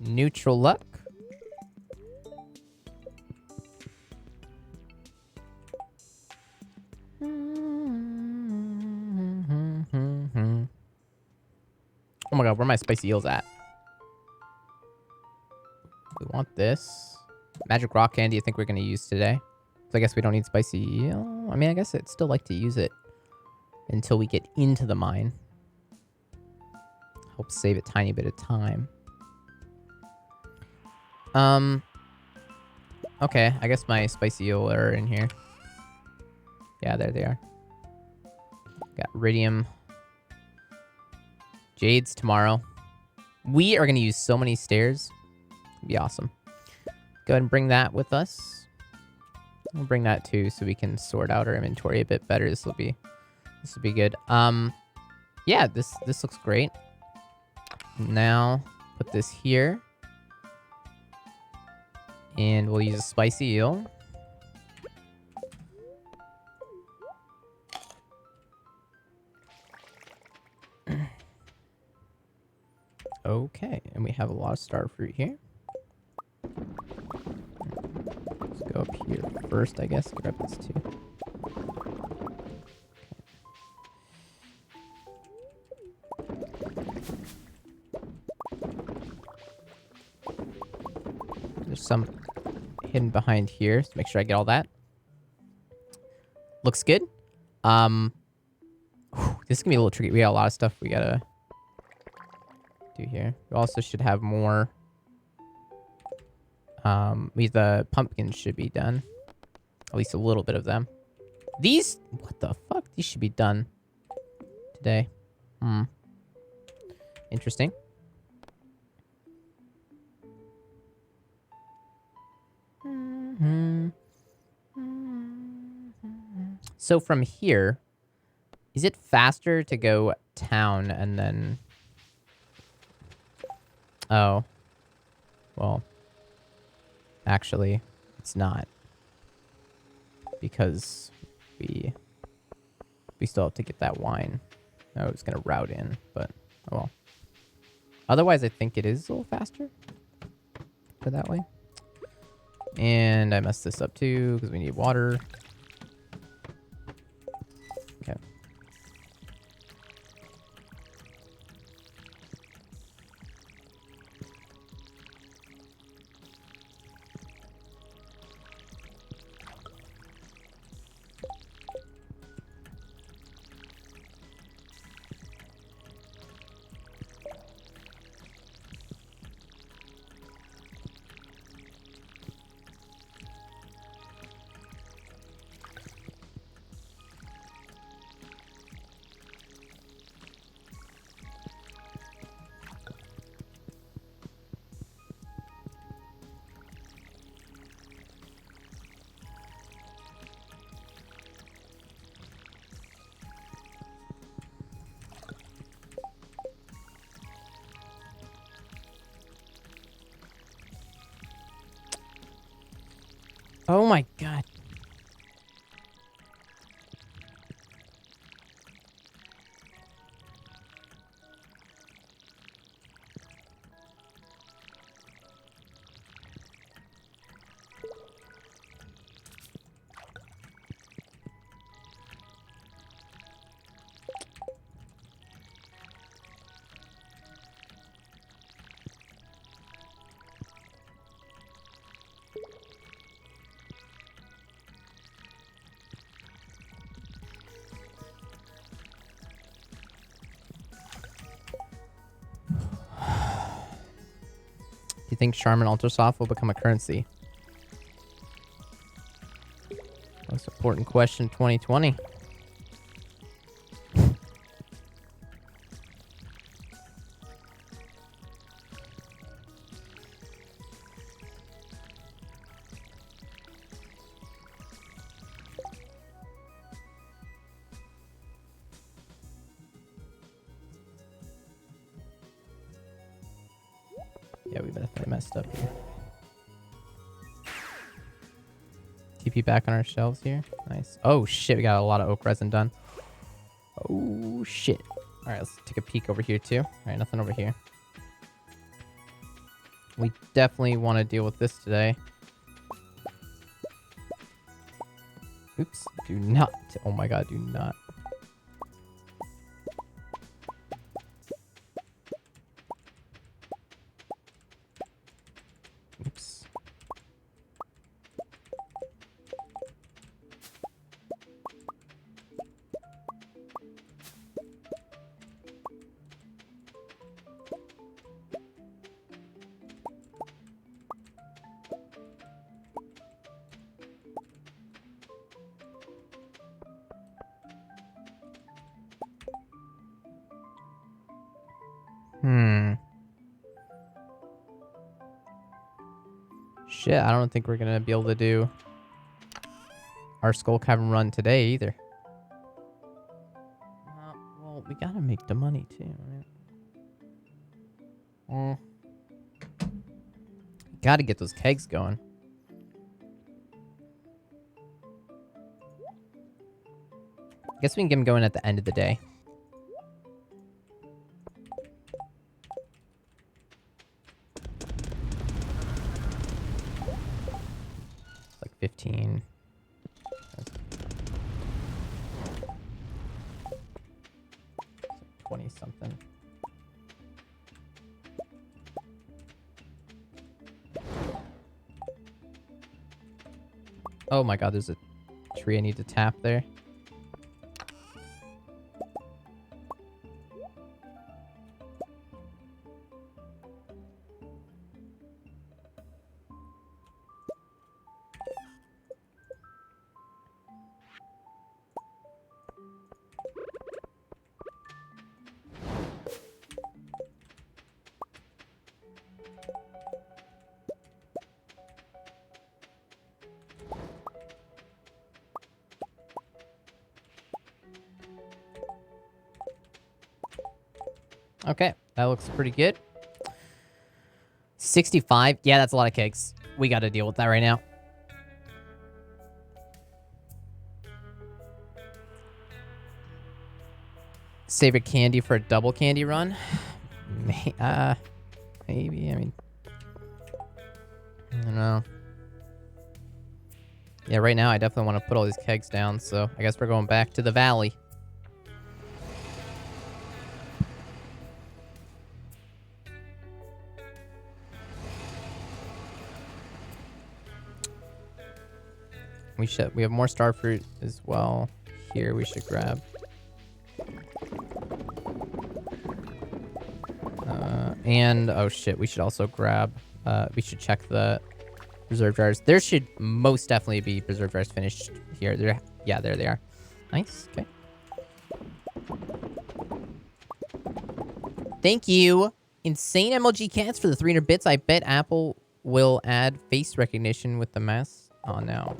Neutral luck. Oh my god, where are my spicy eels at? We want this. Magic rock candy I think we're going to use today. So I guess we don't need spicy eel. I mean, I guess I'd still like to use it until we get into the mine. Help save a tiny bit of time. Okay, I guess my spicy eel are in here. Yeah, there they are. Got iridium. Jades tomorrow. We are going to use so many stairs. It'll be awesome. Go ahead and bring that with us. We'll bring that too so we can sort out our inventory a bit better. This will be good. Yeah, this looks great. Now put this here. And we'll use a spicy eel. Okay, and we have a lot of star fruit here. Let's go up here first, I guess. Grab this too. There's some hidden behind here, so make sure I get all that. Looks good. This is gonna be a little tricky. We got a lot of stuff we gotta do here. We also should have more. The pumpkins should be done. At least a little bit of them. These, what the fuck? These should be done today. Interesting. So from here, is it faster to go town and then... Oh. Well, actually, it's not. Because we still have to get that wine. I was going to route in, but oh well. Otherwise, I think it is a little faster. Go that way. And I messed this up too, because we need water. Okay. Oh my god. Do you think Charmin Ultrasoft will become a currency? Most important question 2020. Yeah, we definitely messed up here. TP back on our shelves here. Nice. Oh, shit. We got a lot of oak resin done. Oh, shit. All right, let's take a peek over here, too. All right, nothing over here. We definitely want to deal with this today. Oops. Do not. Oh my god, do not. Oops. Shit, I don't think we're gonna be able to do our Skull Cavern run today either. Well, we gotta make the money too, right? Gotta get those kegs going. Guess we can get them going at the end of the day. Like 15. 20 something. Oh my god, there's a tree I need to tap there. Okay, that looks pretty good. 65. Yeah, that's a lot of kegs. We got to deal with that right now. Save a candy for a double candy run? Maybe. I mean, I don't know. Yeah, right now I definitely want to put all these kegs down, so I guess we're going back to the valley. We have more star fruit as well. Here we should grab. And oh shit, we should also grab. We should check the preserve jars. There should most definitely be preserve jars finished here. Yeah, there they are. Nice. Okay. Thank you, Insane MLG Cats, for the 300 bits. I bet Apple will add face recognition with the mask. Oh no.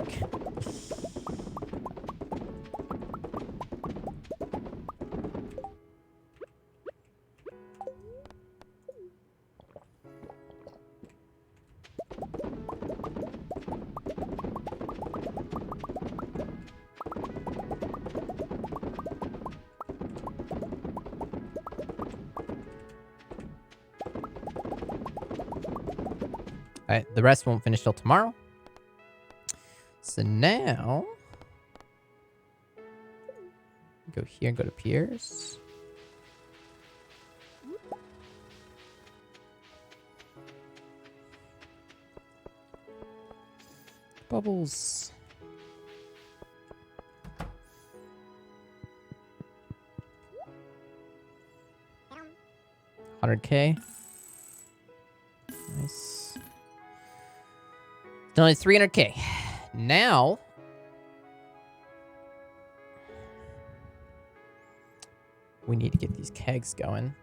Alright, the rest won't finish till tomorrow. So now, go here and go to Pierre's. Bubbles. 100K. Nice. It's only 300K. Now, we need to get these kegs going.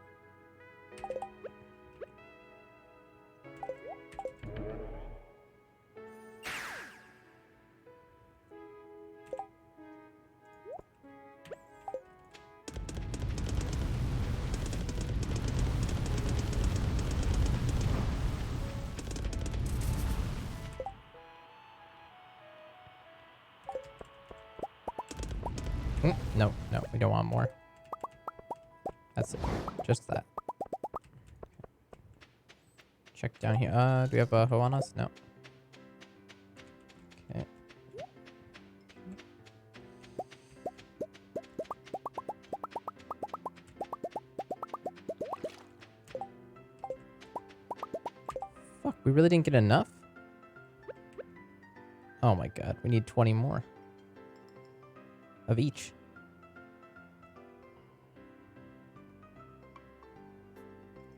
No, we don't want more. That's it. Just that. check down here. Do we have a hoe on us? No. Okay. Fuck, we really didn't get enough? Oh my god, we need 20 more. Of each.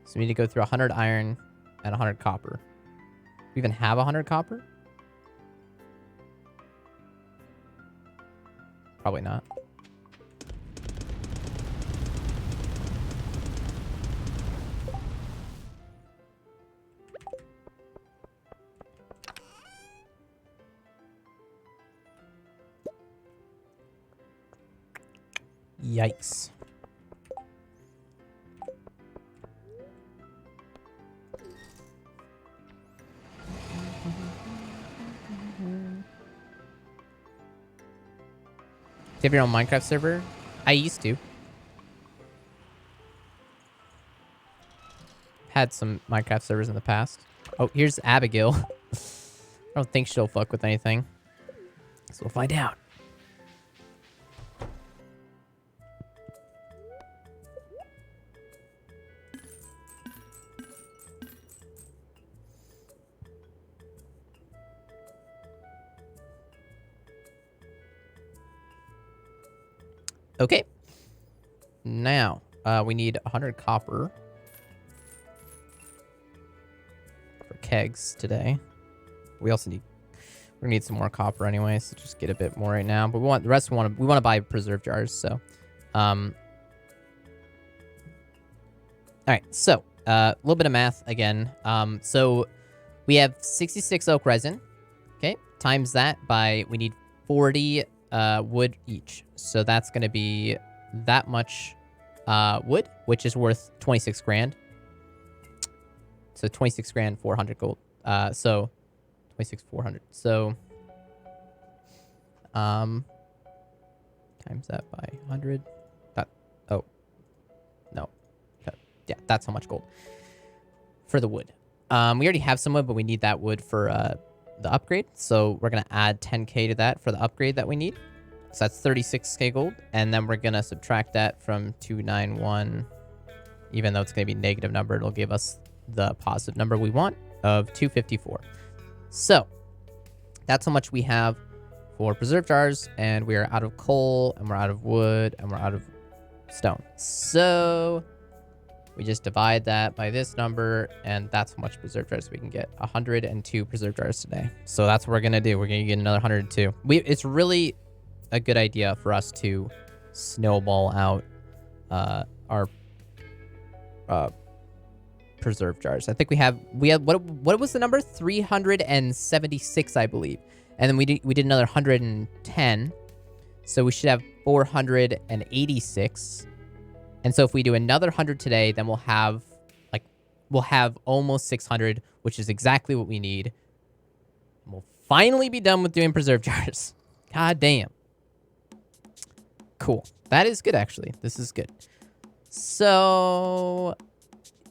So we need to go through 100 iron and 100 copper. We even have 100 copper? Probably not. Yikes. Do you have your own Minecraft server? I used to. Had some Minecraft servers in the past. Oh, here's Abigail. I don't think she'll fuck with anything. So we'll find out. Okay. Now, we need 100 copper for kegs today. We also need, we're gonna need some more copper anyway, so just get a bit more right now. But we want the rest. We want to buy preserve jars. So, all right. So, a little bit of math again. So we have 66 oak resin. Okay, times that by we need 40 wood each. So that's going to be that much wood, which is worth 26 grand. So 26 grand, 400 gold. So 26, 400. So times that by 100. That, oh, no. Yeah, that's how much gold for the wood. We already have some wood, but we need that wood for the upgrade. So we're going to add 10k to that for the upgrade that we need. So that's 36k gold. And then we're going to subtract that from 291. Even though it's going to be a negative number, it'll give us the positive number we want of 254. So that's how much we have for preserve jars. And we are out of coal, and we're out of wood, and we're out of stone. So we just divide that by this number, and that's how much preserve jars we can get. 102 preserve jars today. So that's what we're going to do. We're going to get another 102. It's really a good idea for us to snowball out our preserve jars. I think we have what was the number? 376, I believe. And then we did another 110. So we should have 486. And so if we do another 100 today, then we'll have almost 600, which is exactly what we need. And we'll finally be done with doing preserve jars. God damn. Cool. That is good, actually. This is good. So,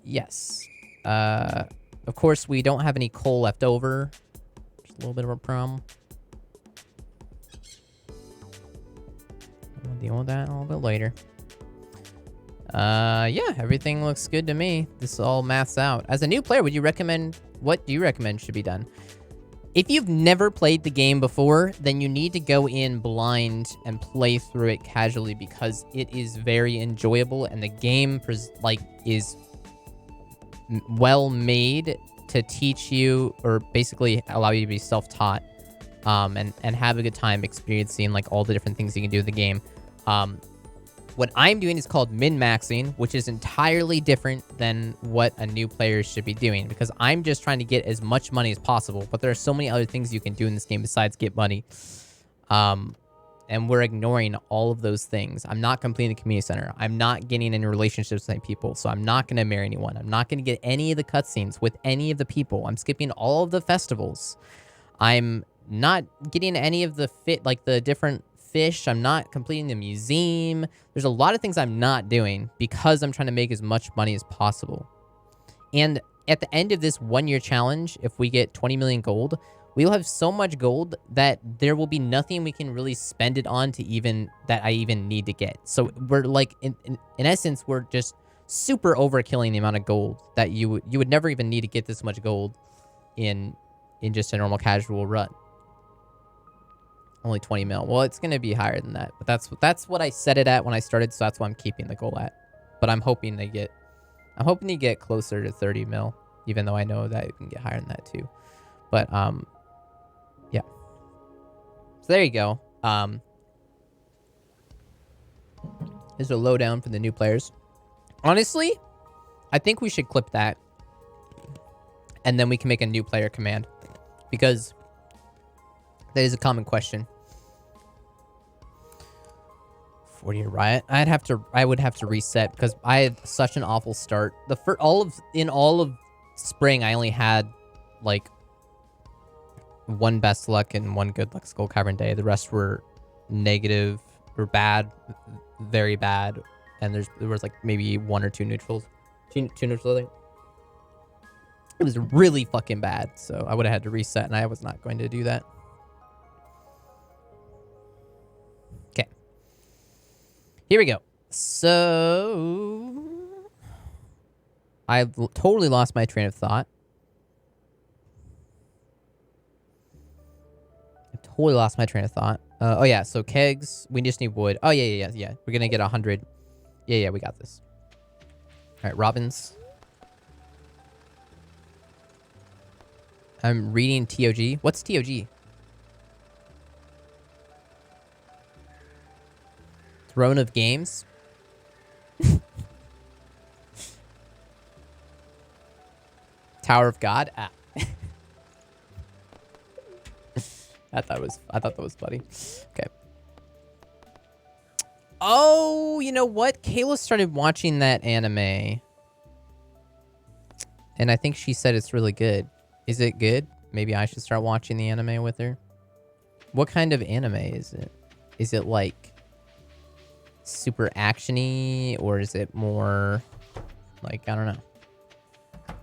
yes. Of course, we don't have any coal left over. Just a little bit of a problem. We'll deal with that a little bit later. Yeah, everything looks good to me. This all maths out. As a new player, what do you recommend should be done? If you've never played the game before, then you need to go in blind and play through it casually, because it is very enjoyable, and the game is well made to teach you, or basically allow you to be self-taught, and have a good time experiencing like all the different things you can do in the game. What I'm doing is called min-maxing, which is entirely different than what a new player should be doing, because I'm just trying to get as much money as possible, but there are so many other things you can do in this game besides get money. And we're ignoring all of those things. I'm not completing the community center. I'm not getting in relationships with any people, so I'm not going to marry anyone. I'm not going to get any of the cutscenes with any of the people. I'm skipping all of the festivals. I'm not getting any of the the different fish. I'm not completing the museum. There's a lot of things I'm not doing because I'm trying to make as much money as possible. And at the end of this 1-year challenge, if we get 20 million gold, we will have so much gold that there will be nothing we can really spend it on to even that I even need to get. So we're like in essence, we're just super overkilling the amount of gold that you would never even need to get this much gold in just a normal casual run. Only 20 mil. Well, it's gonna be higher than that, but that's what I set it at when I started, so that's what I'm keeping the goal at. But I'm hoping to get closer to 30 mil, even though I know that it can get higher than that too. But yeah. So there you go. Here's a lowdown for the new players. Honestly, I think we should clip that, and then we can make a new player command, because that is a common question. 40-year riot. I would have to reset because I had such an awful start. In all of spring, I only had like 1 best luck and 1 good luck skull cavern day. The rest were negative or bad, very bad, and there was like maybe 1 or 2 neutrals. Two neutrals, I think. It was really fucking bad, so I would have had to reset, and I was not going to do that. Okay. Here we go. So I've totally lost my train of thought. Oh yeah, so kegs, we just need wood. Oh yeah. We're gonna get 100. Yeah, we got this. All right, robins. I'm reading TOG. What's TOG? Throne of Games? Tower of God? Ah. I thought that was funny. Okay. Oh, you know what? Kayla started watching that anime. And I think she said it's really good. Is it good? Maybe I should start watching the anime with her. What kind of anime is it? Is it like super action-y, or is it more like, I don't know.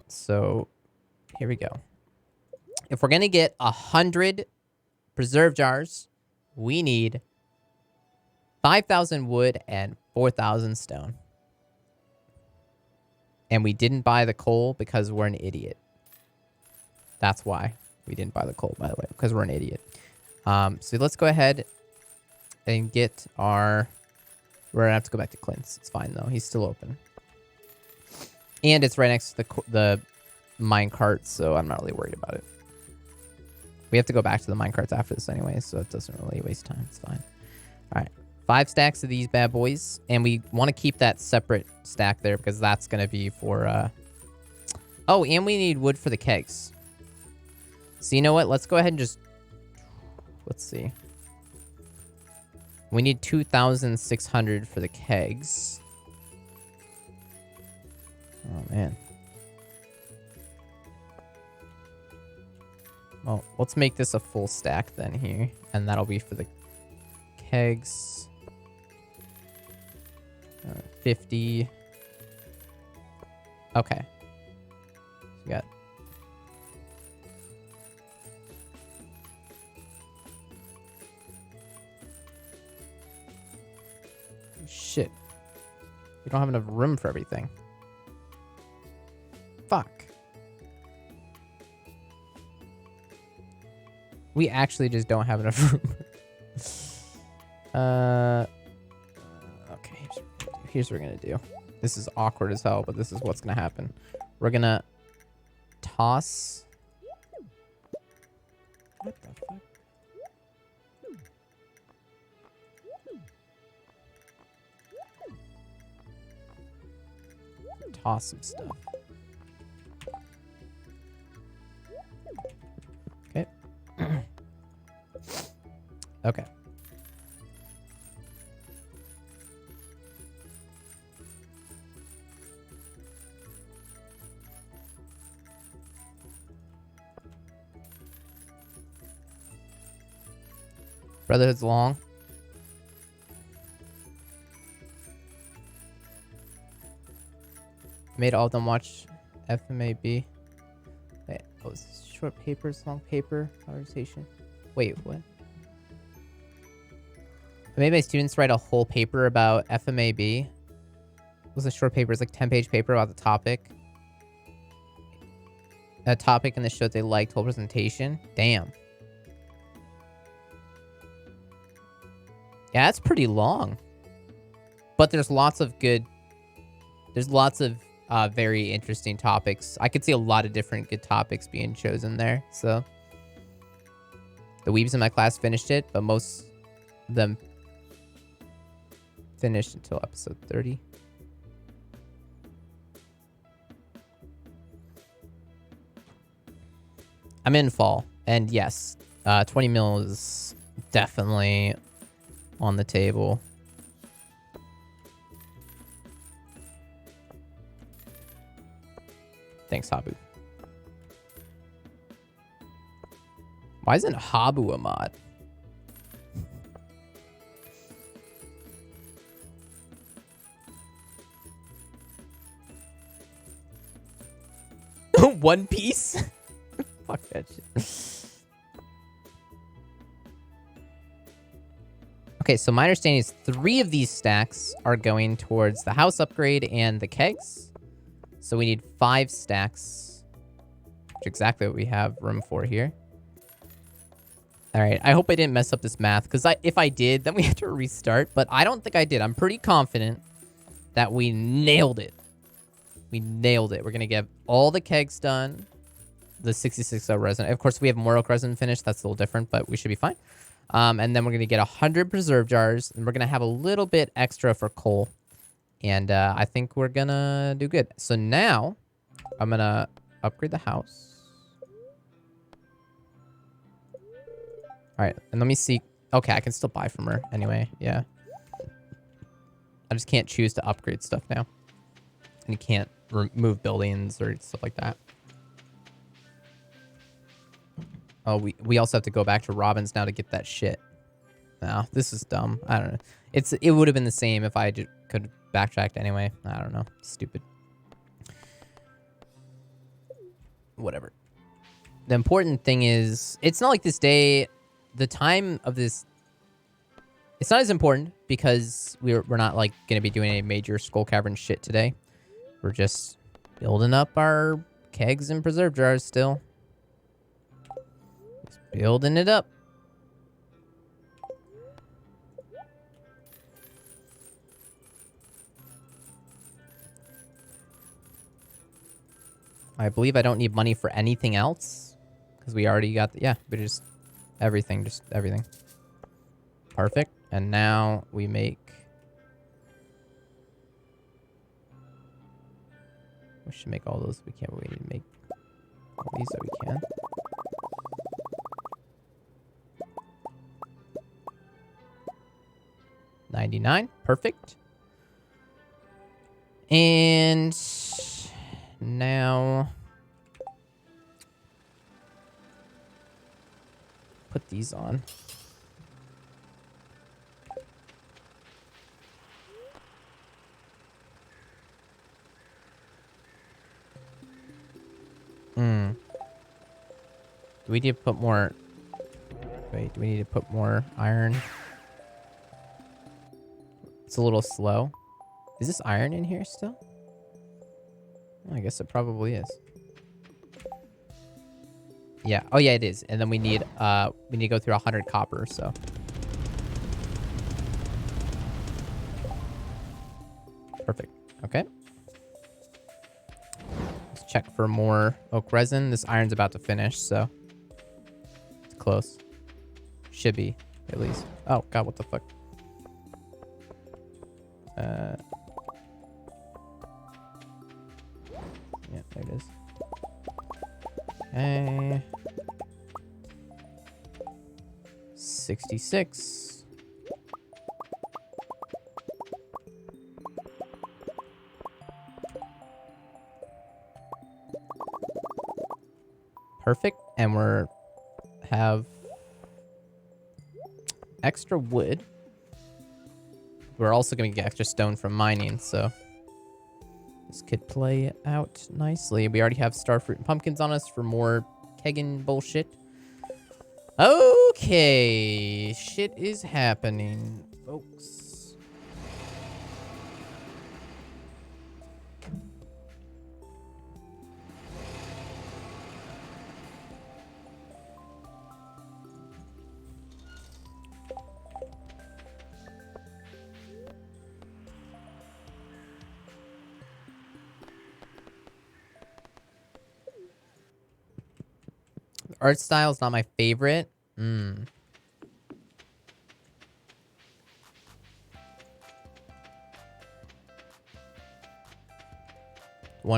So here we go. If we're gonna get 100 preserve jars, we need 5,000 wood and 4,000 stone. And we didn't buy the coal because we're an idiot. That's why we didn't buy the coal, by the way, because we're an idiot. So let's go ahead and get our... We're gonna have to go back to Clint's. It's fine though. He's still open. And it's right next to the minecart, so I'm not really worried about it. We have to go back to the minecarts after this anyway, so it doesn't really waste time. It's fine. All right. 5 stacks of these bad boys. And we want to keep that separate stack there because that's going to be for... Oh, and we need wood for the kegs. So you know what? Let's go ahead and just... Let's see. We need 2,600 for the kegs. Oh, man. Well, let's make this a full stack then here. And that'll be for the kegs. 50. Okay. So we got... Shit. We don't have enough room for everything. Fuck. We actually just don't have enough room. Okay. Here's what we're gonna do. This is awkward as hell, but this is what's gonna happen. We're gonna toss... What the fuck? Toss some stuff. Okay. Okay. Brotherhood's long. Made all of them watch FMAB. Wait, oh, is this short papers, long paper, conversation? Wait, what? I made my students write a whole paper about FMAB. It was a short paper. It's like 10-page paper about the topic. A topic and the show they liked, whole presentation. Damn. Yeah, that's pretty long. But there's lots of very interesting topics. I could see a lot of different good topics being chosen there. So the weebs in my class finished it, but most of them finished until episode 30. I'm in fall, and yes, 20 mil is definitely on the table. Thanks, Habu. Why isn't Habu a mod? One Piece? Fuck that shit. Okay, so my understanding is 3 of these stacks are going towards the house upgrade and the kegs. So we need 5 stacks, which is exactly what we have room for here. All right, I hope I didn't mess up this math, because if I did, then we have to restart. But I don't think I did. I'm pretty confident that we nailed it. We nailed it. We're going to get all the kegs done. The 66 resin. Of course, we have more oak resin finished. That's a little different, but we should be fine. And then we're going to get 100 preserve jars, and we're going to have a little bit extra for coal. And I think we're going to do good. So now I'm going to upgrade the house. All right, and let me see. Okay, I can still buy from her anyway. Yeah. I just can't choose to upgrade stuff now. And you can't remove buildings or stuff like that. Oh, we also have to go back to Robin's now to get that shit. No, this is dumb. I don't know. It would have been the same if I could have backtracked anyway. I don't know. Stupid. Whatever. The important thing is, it's not like this day, the time of this, it's not as important because we're not like going to be doing any major skull cavern shit today. We're just building up our kegs and preserve jars still. Just building it up. I believe I don't need money for anything else because we already got yeah, but just everything. Perfect. And now we make, we should make all those. We can't wait to make all these that we can. $99. Perfect. And now put these on. Do we need to put more? Wait, do we need to put more iron? It's a little slow. Is this iron in here still? I guess it probably is. Yeah. Oh yeah, it is. And then we need to go through 100 copper, so. Perfect. Okay. Let's check for more oak resin. This iron's about to finish, so it's close. Should be, at least. Oh god, what the fuck? Yeah, there it is. Okay. 66. Perfect. And have extra wood. We're also going to get extra stone from mining, so This could play out nicely. We already have starfruit and pumpkins on us for more kegging bullshit. Okay. Shit is happening, folks. Art style is not my favorite. 1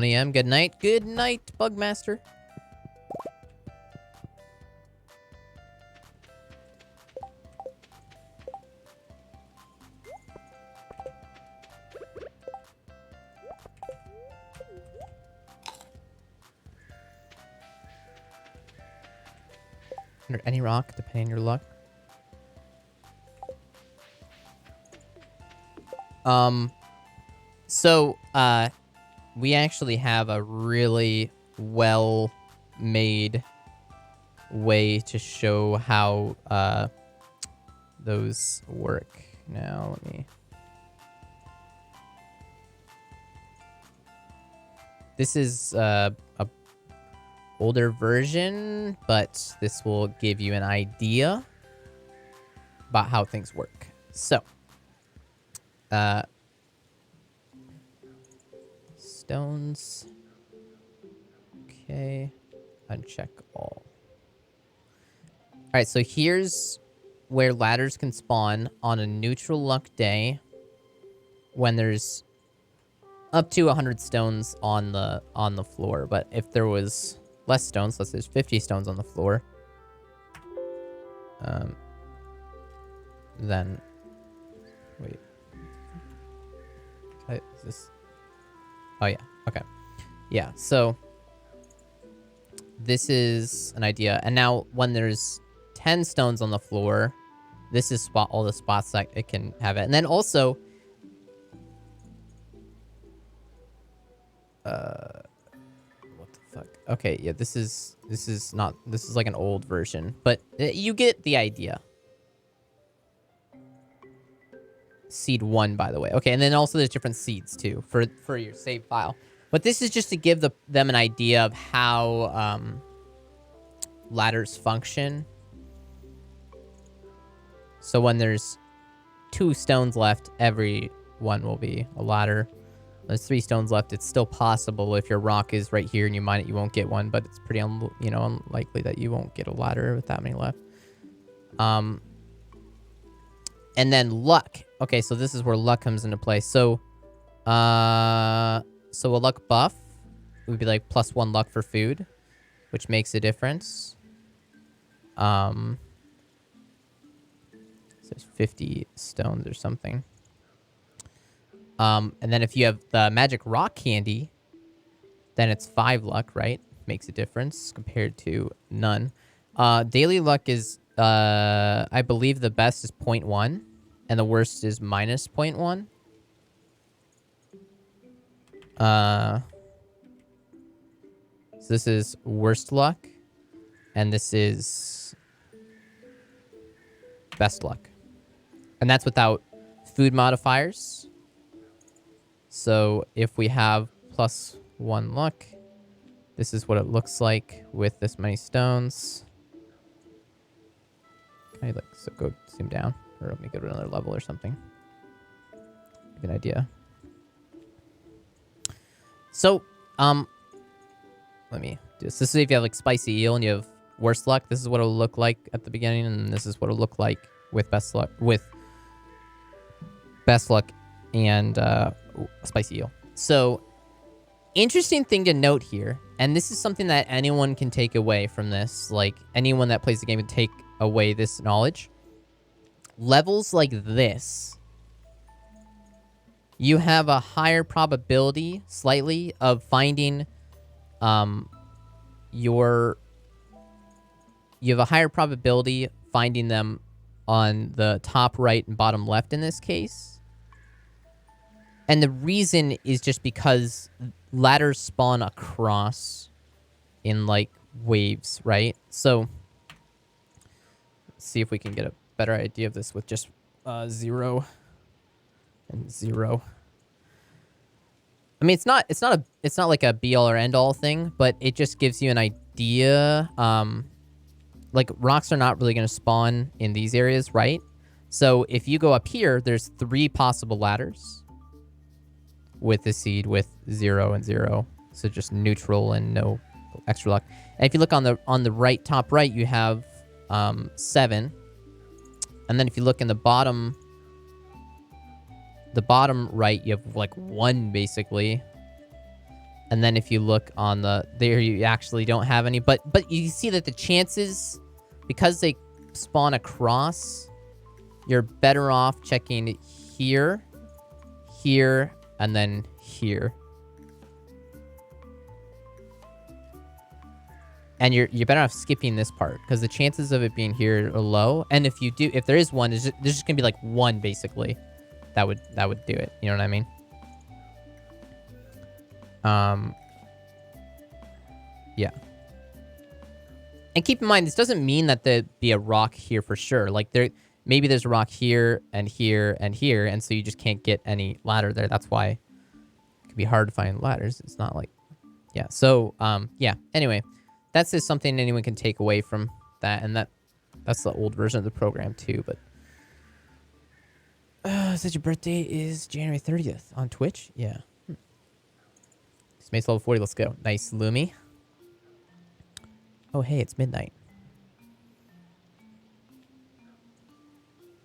a.m. Good night. Good night, Bugmaster. Under any rock, depending on your luck. We actually have a really well-made way to show how, those work. Now, let me... This is, a older version, but this will give you an idea about how things work. So, stones. Okay. Uncheck all. Alright, so here's where ladders can spawn on a neutral luck day when there's up to 100 stones on the floor. But if there was less stones, let's say there's 50 stones on the floor, then wait. Is this? Oh yeah. Okay. Yeah. So this is an idea. And now when there's 10 stones on the floor, this is all the spots that it can have it. And then also, what the fuck? Okay, yeah, this is like an old version, but you get the idea. Seed 1, by the way. Okay, and then also there's different seeds too for your save file. But this is just to give them an idea of how ladders function. So when there's 2 stones left, every one will be a ladder. There's 3 stones left. It's still possible if your rock is right here and you mine it, you won't get one, but it's pretty unlikely that you won't get a ladder with that many left. And then luck. Okay, so this is where luck comes into play. So a luck buff would be like +1 luck for food, which makes a difference. So there's 50 stones or something. And then if you have the magic rock candy, then it's 5 luck, right? Makes a difference compared to none. Daily luck is, I believe the best is 0.1, and the worst is -0.1. So this is worst luck, and this is best luck. And that's without food modifiers. So if we have +1 luck, this is what it looks like with this many stones. Can I go zoom down? Or let me go to another level or something. Good idea. So, let me do this. This is if you have like spicy eel and you have worst luck. This is what it'll look like at the beginning, and this is what it'll look like with best luck. With best luck and spicy eel. So, interesting thing to note here, and this is something that anyone can take away from this. Like anyone that plays the game can take away this knowledge. Levels like this, you have a higher probability, slightly, of finding you have a higher probability finding them on the top right and bottom left in this case. And the reason is just because ladders spawn across in, like, waves, right? So, let's see if we can get a better idea of this with just 0 and 0. I mean, it's not like a be all or end all thing, but it just gives you an idea. Like, rocks are not really going to spawn in these areas, right? So if you go up here, there's 3 possible ladders with the seed with 0 and 0. So just neutral and no extra luck. And if you look on the right, top right, you have 7. And then if you look in the bottom right, you have like 1 basically. And then if you look on there, you actually don't have any. But you see that the chances, because they spawn across, you're better off checking here, here, and then here. And you're better off skipping this part, because the chances of it being here are low. And if there is one, there's just gonna be like 1 basically. That would do it. You know what I mean? Yeah. And keep in mind, this doesn't mean that there'd be a rock here for sure. Like, maybe there's a rock here and here and here, and so you just can't get any ladder there. That's why it can be hard to find ladders. It's not like, yeah. So, yeah. Anyway, that's just something anyone can take away from that, and that's the old version of the program too. But said your birthday is January 30th on Twitch. Yeah. Space level 40. Let's go. Nice, Lumi. Oh, hey, it's midnight.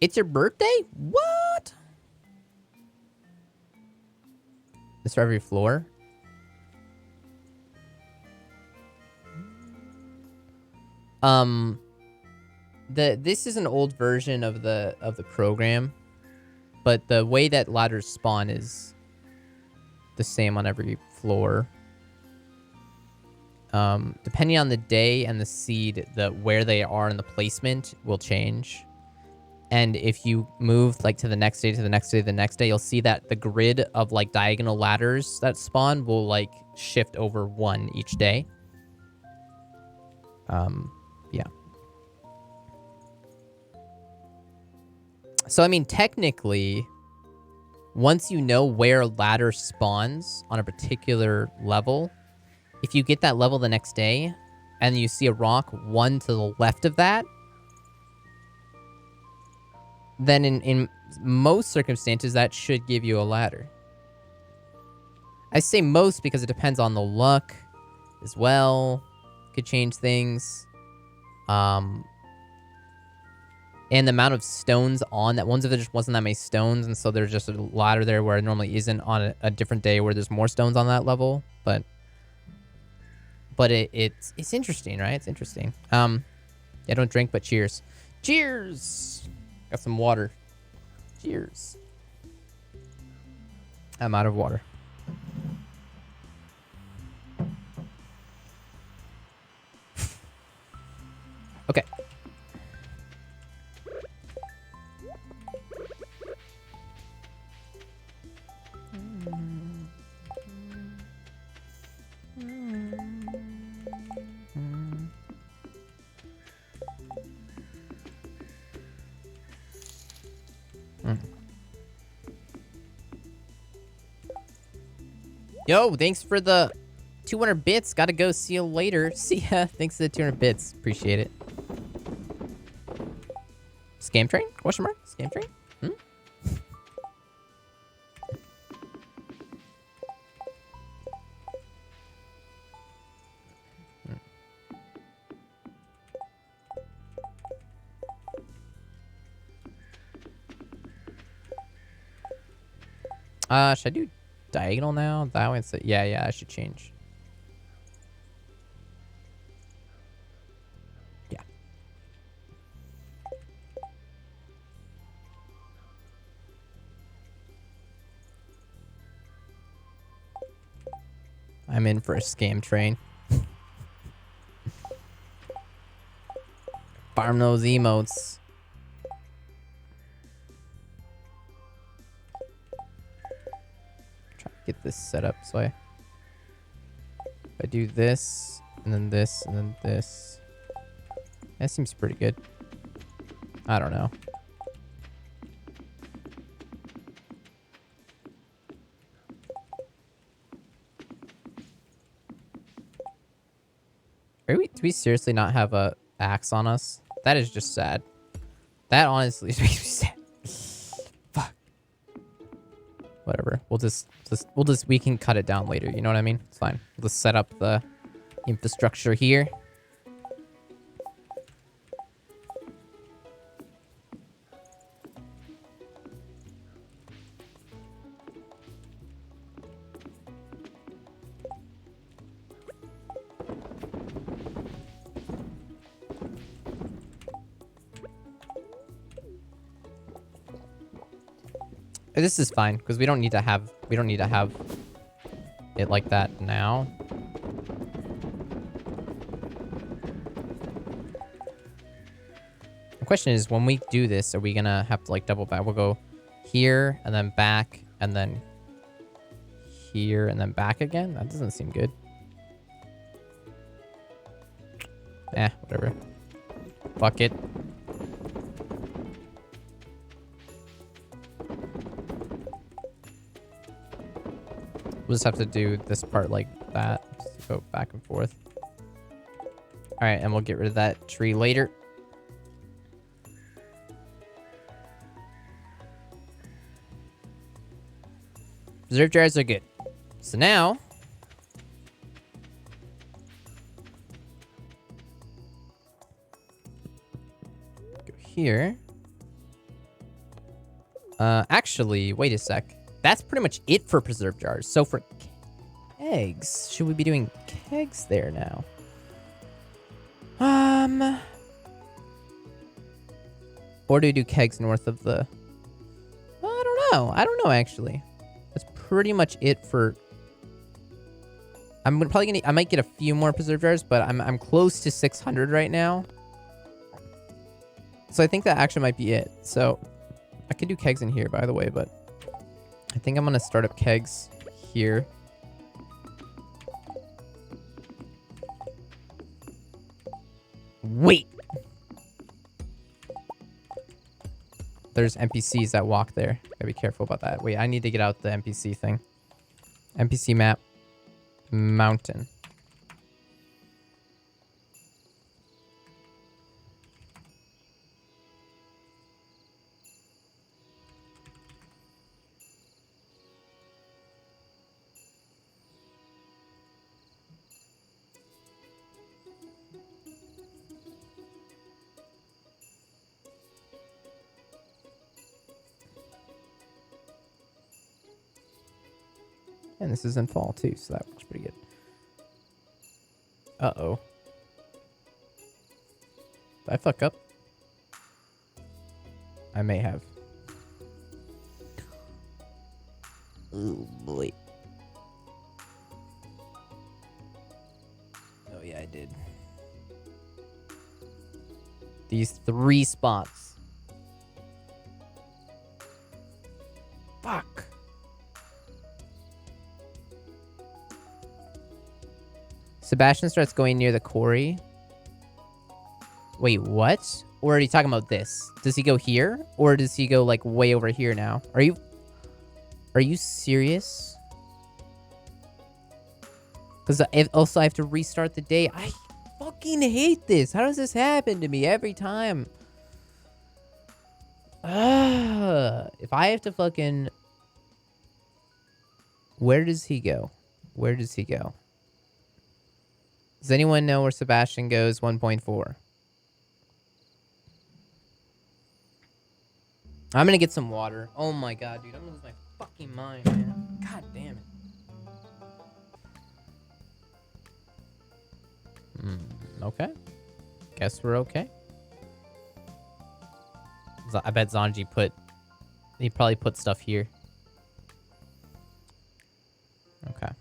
It's your birthday? What? It's for every floor? This is an old version of the program, but the way that ladders spawn is the same on every floor. Depending on the day and the seed, where they are in the placement will change. And if you move like to the next day, to the next day, the next day, you'll see that the grid of like diagonal ladders that spawn will like shift over 1 each day. Yeah. So I mean, technically, once you know where ladder spawns on a particular level, if you get that level the next day, and you see a rock 1 to the left of that, then in most circumstances, that should give you a ladder. I say most because it depends on the luck as well. Could change things. And the amount of stones on that. Ones if there just wasn't that many stones, and so there's just a ladder there where it normally isn't on a different day where there's more stones on that level. But it's interesting, right? It's interesting. Yeah, don't drink, but cheers. Cheers! Got some water. Cheers. I'm out of water. Okay. Yo, thanks for the 200 bits. Gotta go. See you later. See ya. Thanks for the 200 bits. Appreciate it. Scam train? Question mark? Scam train? Should I do diagonal now? That one's yeah, I should change. Yeah. I'm in for a scam train. Farm those emotes. this set up. So if I do this, and then this, and then this. That seems pretty good. I don't know. Do we seriously not have a axe on us? That is just sad. That honestly makes me sad. Fuck. Whatever. We can cut it down later. You know what I mean? It's fine. We'll just set up the infrastructure here. This is fine because we don't need to have it like that now. The question is, when we do this, are we gonna have to like double back? We'll go here and then back and then here and then back again? That doesn't seem good. Whatever. Fuck it. We'll just have to do this part like that. Just go back and forth. Alright, and we'll get rid of that tree later. Preserve jars are good. So now... go here. Actually, wait a sec. That's pretty much it for preserve jars. So for kegs, should we be doing kegs there now? Or do we do kegs north of the... I don't know. I don't know, actually. That's pretty much it for... I might get a few more preserve jars, but I'm close to 600 right now. So I think that actually might be it. So I could do kegs in here, by the way, but I think I'm going to start up kegs here. Wait! There's NPCs that walk there. Gotta be careful about that. Wait, I need to get out the NPC thing. NPC map. Mountain. And this is in fall too, so that looks pretty good. Uh-oh. Did I fuck up? I may have. Oh boy. Oh yeah, I did. These 3 spots. Fuck. Sebastian starts going near the quarry. Wait, what? Or are you talking about this? Does he go here? Or does he go, like, way over here now? Are you serious? Because also I have to restart the day. I fucking hate this. How does this happen to me every time? If I have to fucking... Where does he go? Where does he go? Does anyone know where Sebastian goes 1.4? I'm gonna get some water. Oh my god, dude. I'm gonna lose my fucking mind, man. God damn it. Okay. Guess we're okay. I bet Zanji he probably put stuff here. Okay.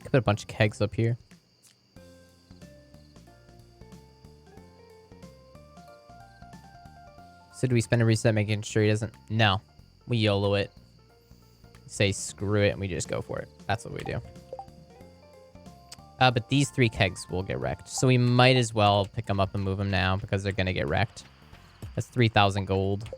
Could put a bunch of kegs up here. So do we spend a reset making sure he doesn't? No. We YOLO it. Say screw it and we just go for it. That's what we do. But these 3 kegs will get wrecked. So we might as well pick them up and move them now because they're going to get wrecked. That's 3,000 gold.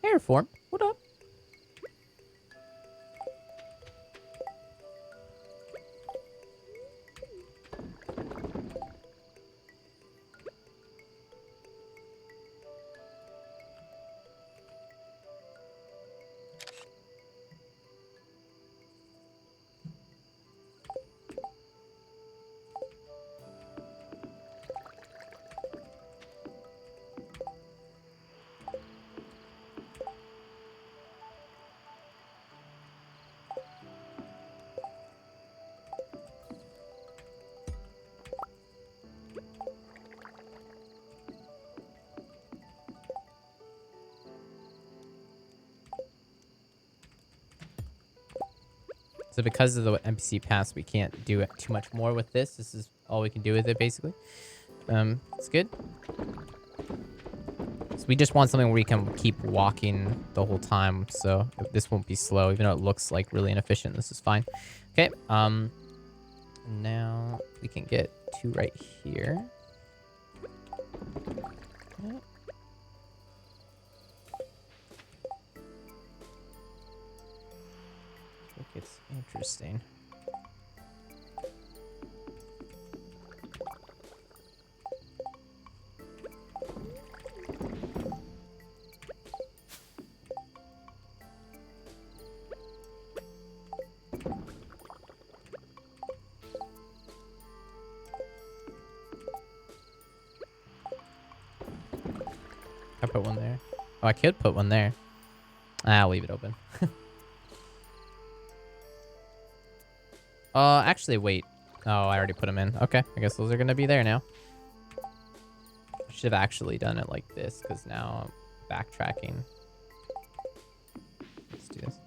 Airform, what up? So because of the NPC pass, we can't do it too much more with this. This is all we can do with it, basically. It's good. So we just want something where we can keep walking the whole time. So this won't be slow, even though it looks like really inefficient. This is fine. Okay. Now we can get 2 right here. Yep. It's interesting. I put one there. Oh, I could put one there. I'll leave it open. Actually, wait. Oh, I already put them in. Okay, I guess those are gonna be there now. I should have actually done it like this, because now I'm backtracking. Let's do this.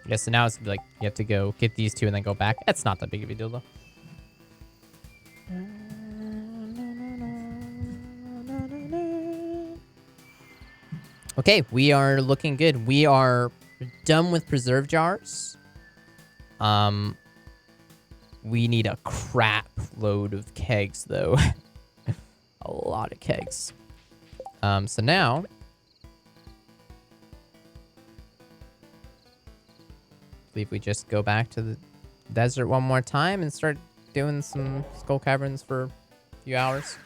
Yeah, so now it's like you have to go get these 2 and then go back. That's not that big of a deal, though. Okay, we are looking good. We are done with preserve jars. We need a crap load of kegs, though. A lot of kegs. So now... I believe we just go back to the desert one more time and start doing some skull caverns for a few hours.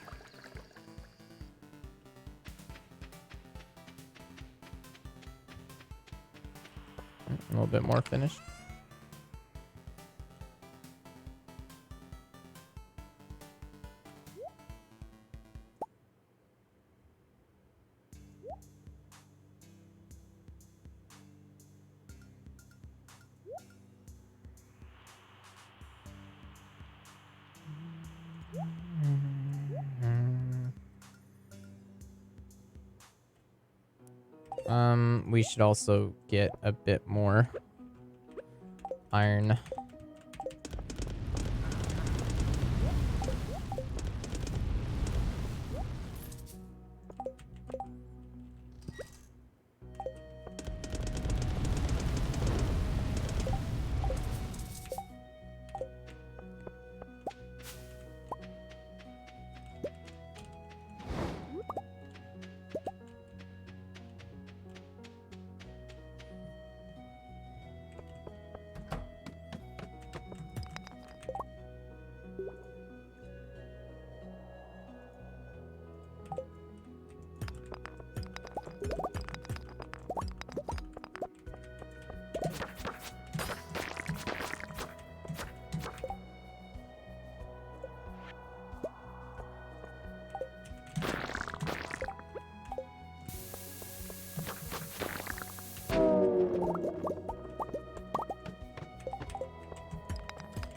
A little bit more finished. We should also get a bit more iron.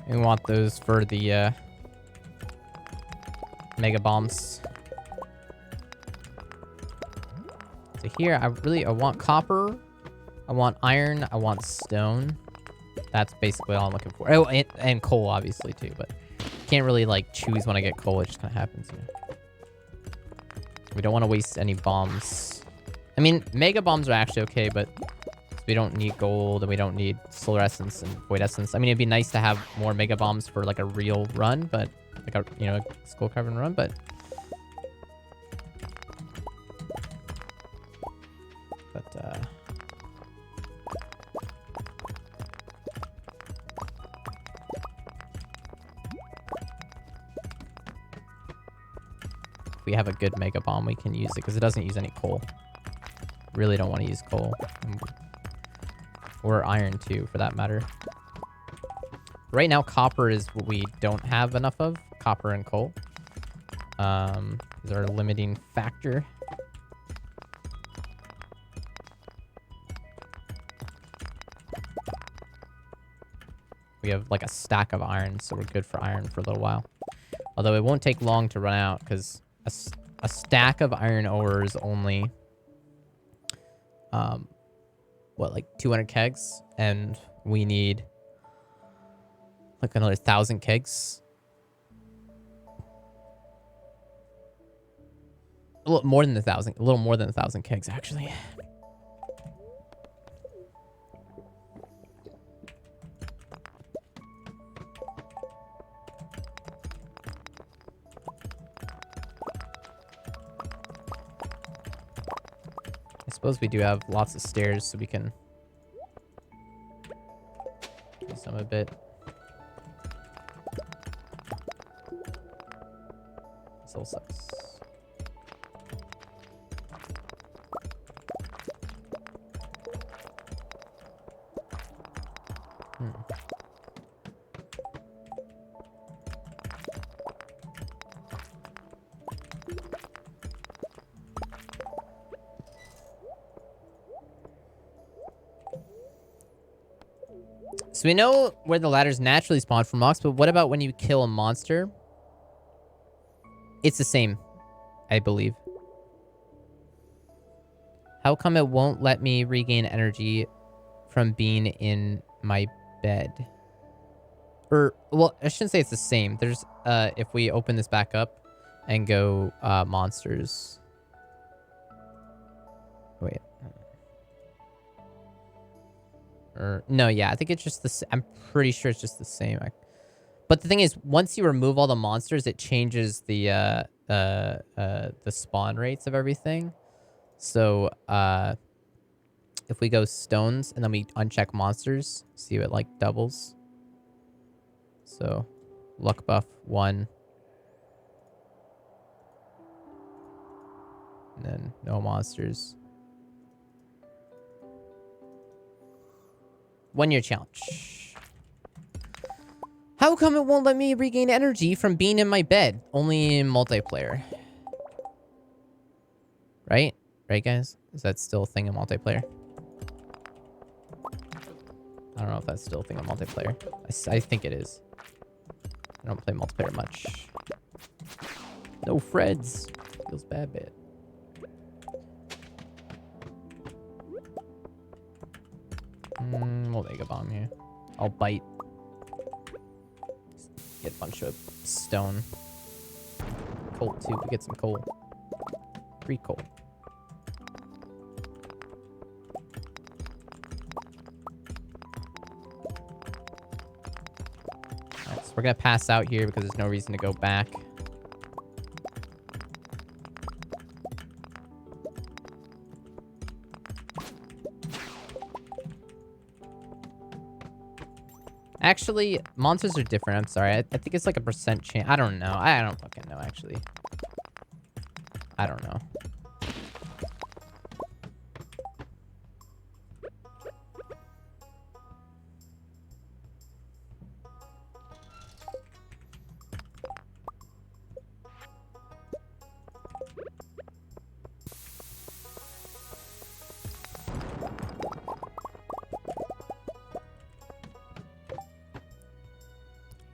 We want those for the mega bombs. So here, I want copper, I want iron, I want stone. That's basically all I'm looking for. Oh, and coal, obviously, too, but can't really, like, choose when I get coal. It just kind of happens, you know. We don't want to waste any bombs. I mean, mega bombs are actually okay, but we don't need gold, and we don't need solar essence and void essence. I mean, it'd be nice to have more mega bombs for, like, a real run, but, like, a, you know, a skull cavern run, but... if we have a good mega bomb, we can use it, because it doesn't use any coal. Really don't want to use coal. Or iron, too, for that matter. Right now, copper is what we don't have enough of. Copper and coal. Is our limiting factor. We have, like, a stack of iron, so we're good for iron for a little while. Although it won't take long to run out, because a stack of iron ore is only... what, like 200 kegs? And we need like another 1,000 kegs. A little more than 1,000. A little more than 1,000 kegs, actually. I suppose we do have lots of stairs, so we can use them a bit. This all sucks. So we know where the ladders naturally spawn from mobs, but what about when you kill a monster? It's the same, I believe. How come it won't let me regain energy from being in my bed? Or, well, I shouldn't say it's the same. There's, if we open this back up and go, monsters. Wait. Or, no, yeah, I think it's just the I'm pretty sure it's just the same. But the thing is, once you remove all the monsters, it changes the spawn rates of everything. So, if we go stones and then we uncheck monsters, see what, like, doubles. So, luck buff 1. And then no monsters. 1 year challenge. How come it won't let me regain energy from being in my bed? Only in multiplayer. Right? Right, guys? Is that still a thing in multiplayer? I don't know if that's still a thing in multiplayer. I think it is. I don't play multiplayer much. No Freds. Feels bad. We'll make a bomb here. I'll bite. Get a bunch of stone. Coal too. We get some coal. 3 coal. Alright, so we're gonna pass out here because there's no reason to go back. Actually, monsters are different. I'm sorry. I think it's like a % chance. I don't know. I don't fucking know, actually. I don't know.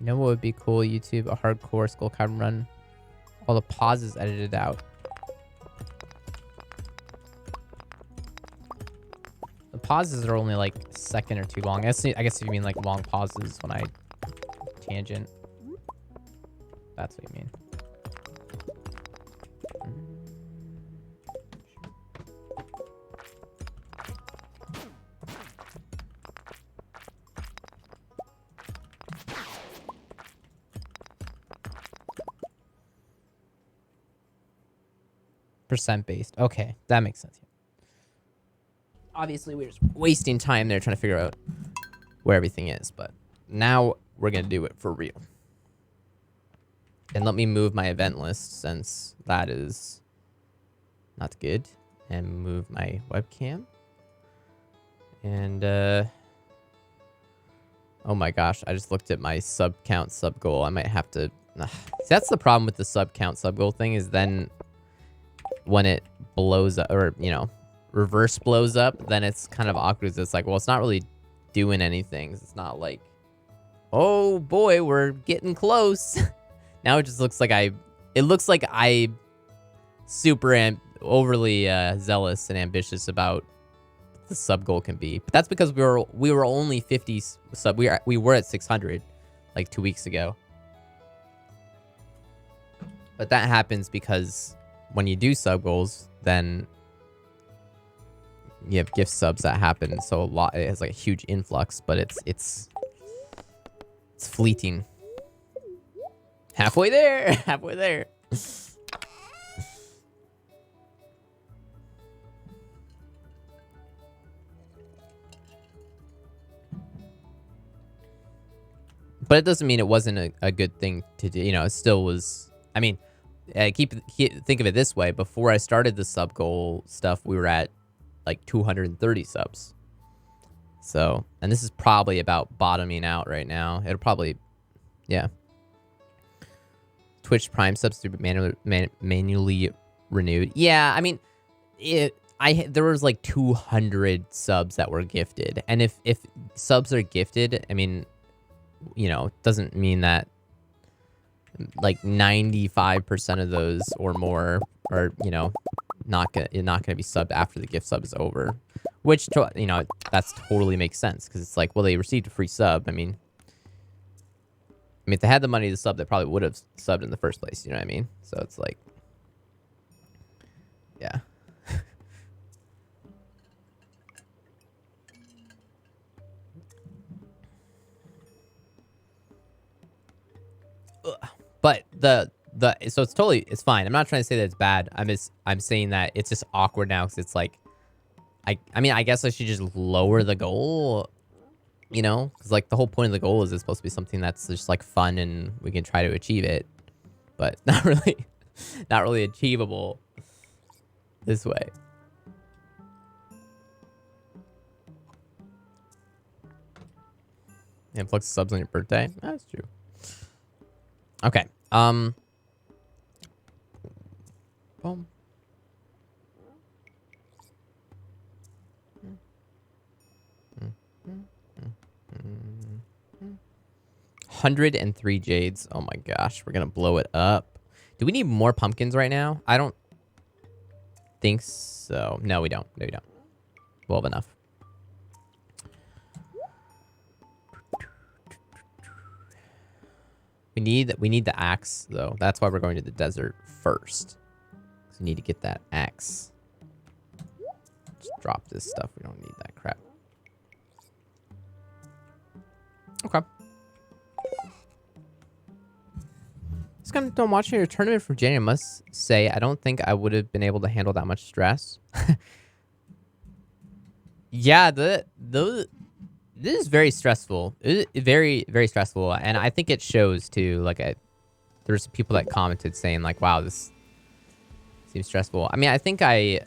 You know what would be cool, YouTube? A hardcore Skull Cavern run. All the pauses edited out. The pauses are only like a second or 2 long. I guess if you mean like long pauses when I tangent. That's what you mean. % based. Okay, that makes sense. Obviously, we're just wasting time there trying to figure out where everything is, but now we're going to do it for real. And let me move my event list since that is not good. And move my webcam. And, oh my gosh, I just looked at my sub count sub goal. I might have to... See, that's the problem with the sub count sub goal thing is then when it blows up, or, you know, reverse blows up, then it's kind of awkward. It's like, well, it's not really doing anything. It's not like, oh boy, we're getting close. Now it just looks like it looks like I super overly zealous and ambitious about what the sub goal can be. But that's because we were only 50 sub. We were at 600 like 2 weeks ago. But that happens because when you do sub goals, then you have gift subs that happen. So it has like a huge influx, but it's fleeting. Halfway there. Halfway there. But it doesn't mean it wasn't a good thing to do. You know, it still was. I mean, think of it this way. Before I started the sub goal stuff, we were at like 230 subs. So, and this is probably about bottoming out right now. It'll probably, yeah. Twitch Prime subs to be manually renewed. Yeah, I mean, there was like 200 subs that were gifted, and if subs are gifted, I mean, you know, it doesn't mean that like 95% of those or more are, you know, not gonna be subbed after the gift sub is over, which, you know, that's totally makes sense because it's like, well, they received a free sub. I mean, if they had the money to sub, they probably would have subbed in the first place. You know what I mean? So it's like, yeah. But so it's fine. I'm not trying to say that it's bad. I'm saying that it's just awkward now because it's like, I mean, I guess I should just lower the goal, you know, because like the whole point of the goal is it's supposed to be something that's just like fun and we can try to achieve it, but not really achievable this way. Influx of subs on your birthday. That's true. Okay. Boom. 103 jades. Oh my gosh, we're gonna blow it up. Do we need more pumpkins right now? I don't think so. No, we don't. No, we don't. We'll have enough. We need the axe, though. That's why we're going to the desert first. We need to get that axe. Just drop this stuff. We don't need that crap. Okay. Just kind of done watching your tournament from January. I must say, I don't think I would have been able to handle that much stress. Yeah, this is very stressful. Very, very stressful. And I think it shows, too. Like, there's people that commented saying, like, wow, this seems stressful. I mean, I think I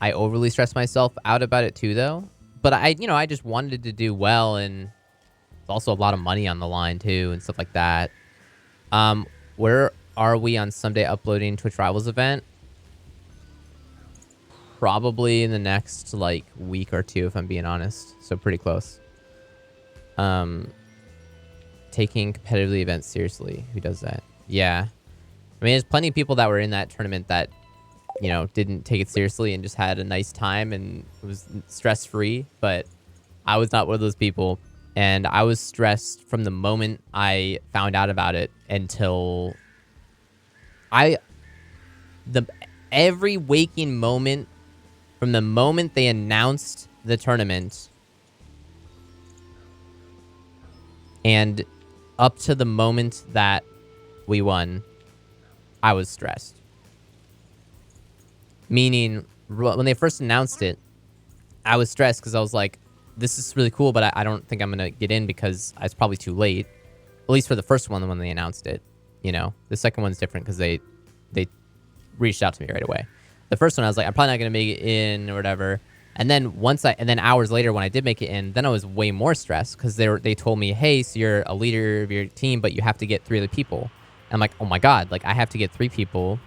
overly stressed myself out about it, too, though. But I just wanted to do well, and there's also a lot of money on the line, too, and stuff like that. Where are we on Sunday uploading Twitch Rivals event? Probably in the next, like, week or two, if I'm being honest. So pretty close. Taking competitively events seriously. Who does that? Yeah. I mean, there's plenty of people that were in that tournament that, didn't take it seriously and just had a nice time and was stress-free. But I was not one of those people. And I was stressed from the moment I found out about it until every waking moment from the moment they announced the tournament and up to the moment that we won, I was stressed. Meaning, when they first announced it, I was stressed because I was like, this is really cool, but I don't think I'm going to get in because it's probably too late. At least for the first one when they announced it. The second one's different because they reached out to me right away. The first one, I was like, I'm probably not going to make it in or whatever. And then hours later when I did make it in, then I was way more stressed because they told me, hey, so you're a leader of your team, but you have to get 3 other people. And I'm like, oh my God, like I have to get 3 people.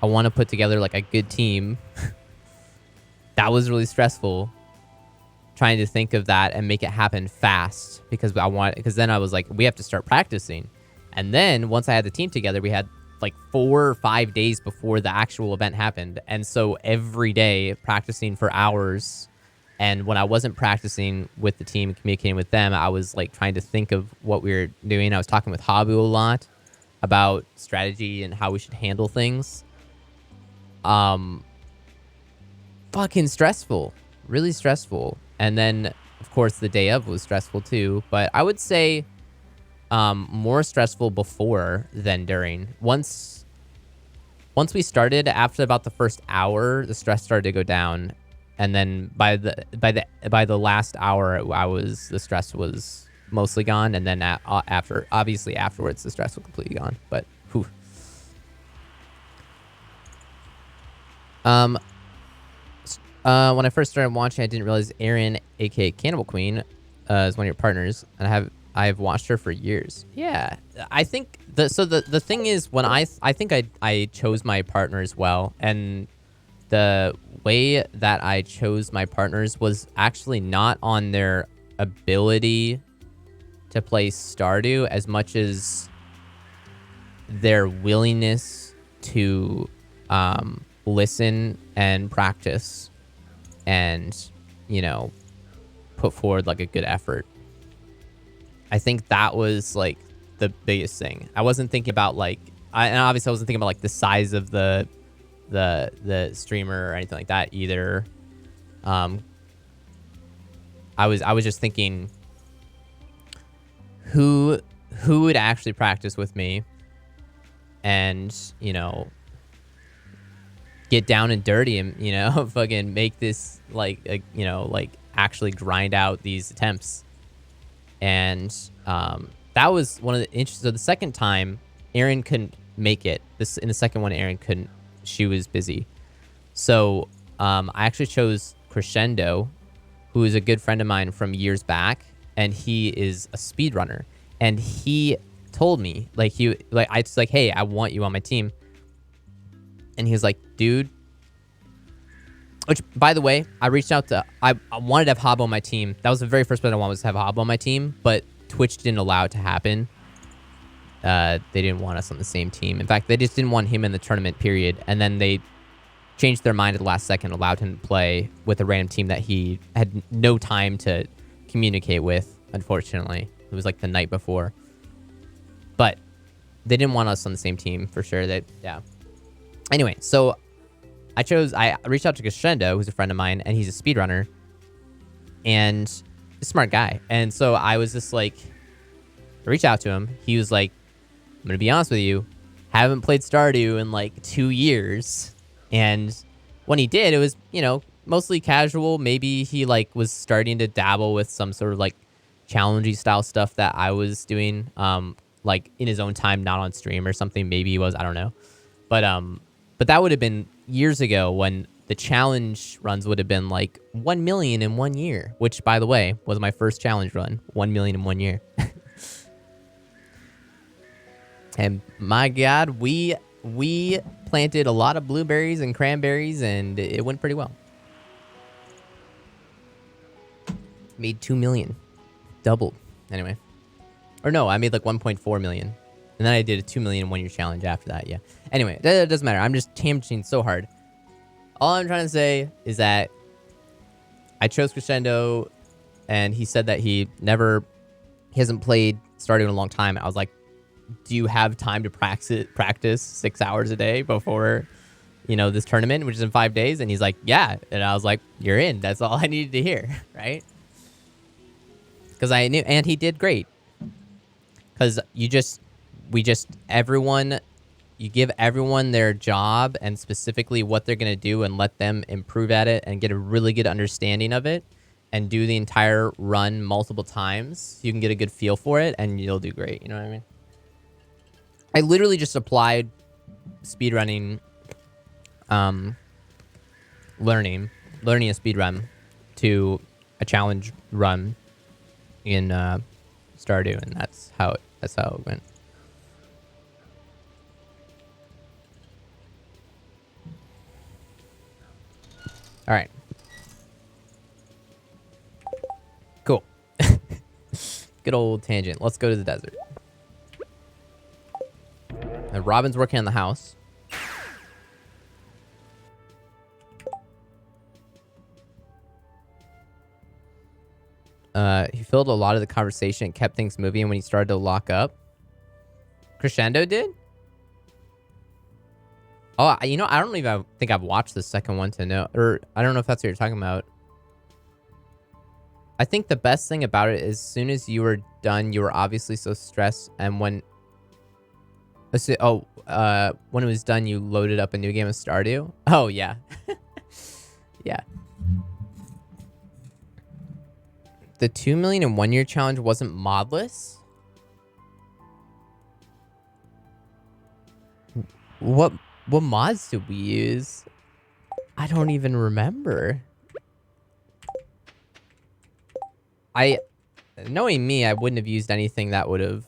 I want to put together like a good team. That was really stressful. Trying to think of that and make it happen fast because then I was like, we have to start practicing. And then once I had the team together, we had like 4 or 5 days before the actual event happened. And so every day practicing for hours. And when I wasn't practicing with the team, communicating with them, I was like trying to think of what we were doing. I was talking with Habu a lot about strategy and how we should handle things. Fucking stressful, really stressful. And then, of course, the day of was stressful too. But I would say more stressful before than during. Once we started, after about the first hour, the stress started to go down. And then by the last hour, the stress was mostly gone. And then afterwards, the stress was completely gone. But whew. When I first started watching, I didn't realize Erin, aka Cannibal Queen, is one of your partners, and I've watched her for years. Yeah, I think the thing is, when I think I chose my partners well, and the way that I chose my partners was actually not on their ability to play Stardew as much as their willingness to listen and practice and put forward like a good effort. I think that was like the biggest thing. I wasn't thinking about like and obviously I wasn't thinking about like the size of the streamer or anything like that either. I was just thinking who would actually practice with me and get down and dirty and fucking make this like actually grind out these attempts. And that was one of the interesting. So the second time Erin couldn't make it. In the second one Erin couldn't, she was busy. So I actually chose Crescendo, who is a good friend of mine from years back, and he is a speedrunner. And he told me I was like, hey, I want you on my team. And he was like, dude, which, by the way, I reached out to, I wanted to have Hob on my team. That was the very first person I wanted, was to have Hob on my team, but Twitch didn't allow it to happen. they didn't want us on the same team. In fact, they just didn't want him in the tournament, period. And then they changed their mind at the last second, allowed him to play with a random team that he had no time to communicate with, unfortunately. It was like the night before. But they didn't want us on the same team for sure. Yeah. Anyway, so I reached out to Crescendo, who's a friend of mine, and he's a speedrunner. And a smart guy. And so I was just like, I reached out to him. He was like, I'm going to be honest with you. Haven't played Stardew in like 2 years. And when he did, it was, mostly casual. Maybe he like was starting to dabble with some sort of like challenging style stuff that I was doing, like in his own time, not on stream or something. Maybe he was, I don't know. But that would have been years ago when the challenge runs would have been like 1 million in 1 year, which, by the way, was my first challenge run. 1 million in 1 year. And my God, we planted a lot of blueberries and cranberries, and it went pretty well. Made 2 million. Doubled. Anyway. Or no, I made like 1.4 million. And then I did a 2 million in 1 year challenge after that, yeah. Anyway, that doesn't matter. I'm just tangent so hard. All I'm trying to say is that I chose Crescendo, and he said that he hasn't played Stardew in a long time. I was like, do you have time to practice 6 hours a day before, this tournament, which is in 5 days? And he's like, yeah. And I was like, you're in. That's all I needed to hear, right? Because I knew, and he did great. Because you give everyone their job and specifically what they're going to do and let them improve at it and get a really good understanding of it and do the entire run multiple times. You can get a good feel for it and you'll do great. You know what I mean? I literally just applied speedrunning, learning a speedrun to a challenge run in Stardew, and that's how it went. All right. Cool. Good old tangent. Let's go to the desert. And Robin's working on the house. He filled a lot of the conversation and kept things moving when he started to lock up. Crescendo did? Oh, I don't even think I've watched the second one to know. Or I don't know if that's what you're talking about. I think the best thing about it is as soon as you were done, you were obviously so stressed. And when it was done, you loaded up a new game of Stardew. Oh, yeah. Yeah. The 2 million in 1 year challenge wasn't modless? What mods did we use? I don't even remember. Knowing me, I wouldn't have used anything that would have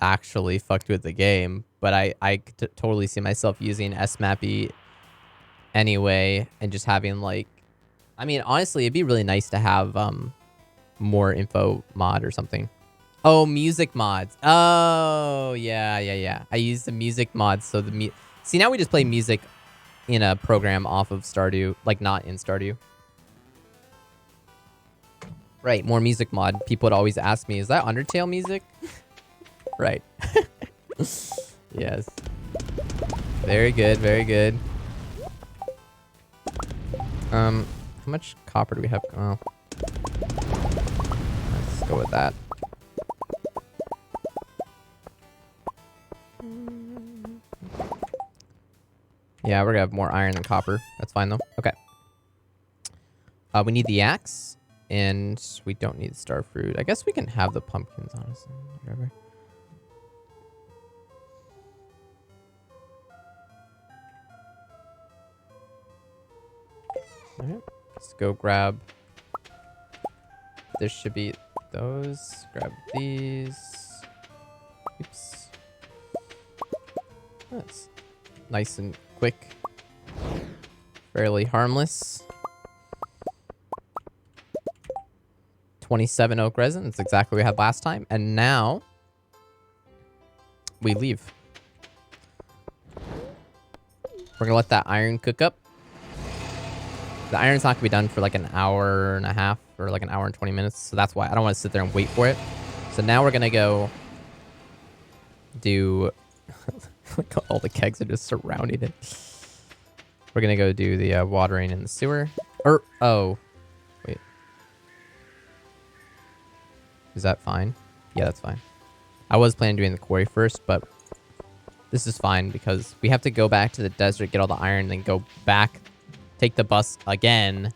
actually fucked with the game, but I could totally see myself using SMAPI anyway and just having like, I mean, honestly, it'd be really nice to have more info mod or something. Oh, music mods. Oh, yeah. I use the music mods, so see, now we just play music in a program off of Stardew, like not in Stardew. Right, more music mod. People would always ask me, is that Undertale music? Right. Yes. Very good, very good. How much copper do we have? Oh. Let's go with that. Yeah, we're gonna have more iron than copper. That's fine though. Okay. We need the axe, and we don't need the star fruit. I guess we can have the pumpkins, honestly. Whatever. Alright. Let's go grab. There should be those. Grab these. Oops. That's nice and quick. Fairly harmless. 27 oak resin. That's exactly what we had last time. And now we leave. We're gonna let that iron cook up. The iron's not gonna be done for like an hour and a half or like an hour and 20 minutes. So that's why I don't want to sit there and wait for it. So now we're gonna go do all the kegs are just surrounding it. We're gonna go do the watering in the sewer. Oh, wait. Is that fine? Yeah, that's fine. I was planning on doing the quarry first, but this is fine because we have to go back to the desert, get all the iron, then go back, take the bus again,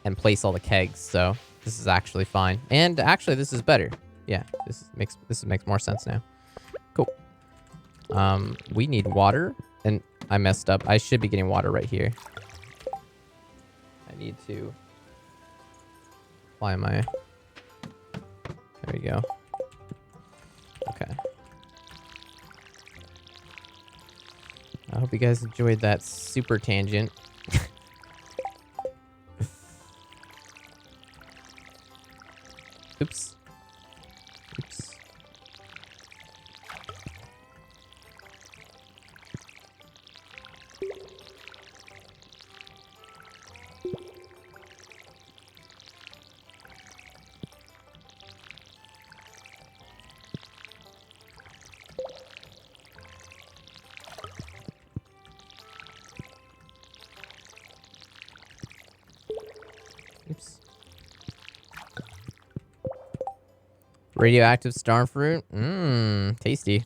and place all the kegs. So this is actually fine. And actually, this is better. Yeah, this makes more sense now. Cool. We need water, and I messed up. I should be getting water right here. I need to. Why am I? There we go. Okay. I hope you guys enjoyed that super tangent. Oops. Oops. Oops. Radioactive star fruit. Mmm, tasty.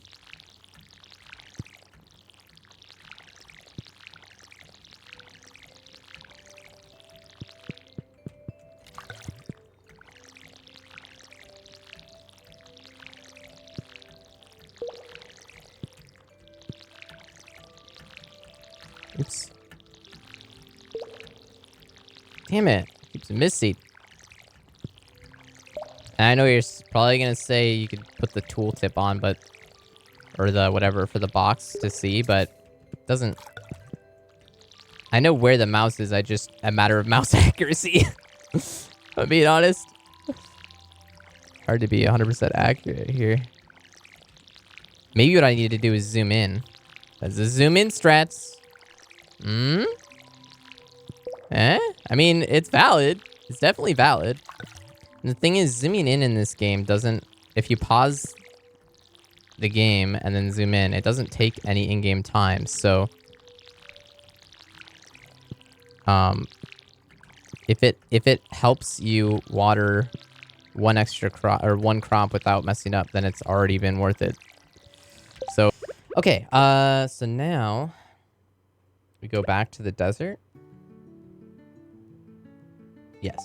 Oops. Damn it. Keeps missing. I know you're probably going to say you could put the tooltip on, but... Or the whatever for the box to see, but... It doesn't... I know where the mouse is, I just... A matter of mouse accuracy. I'm being honest. Hard to be 100% accurate here. Maybe what I need to do is zoom in. That's the zoom in strats. Hmm? Eh? I mean, it's valid. It's definitely valid. And the thing is, zooming in this game doesn't... If you pause the game and then zoom in, it doesn't take any in-game time, so... If it helps you water one extra crop or one crop without messing up, then it's already been worth it. So, okay, so now we go back to the desert. Yes.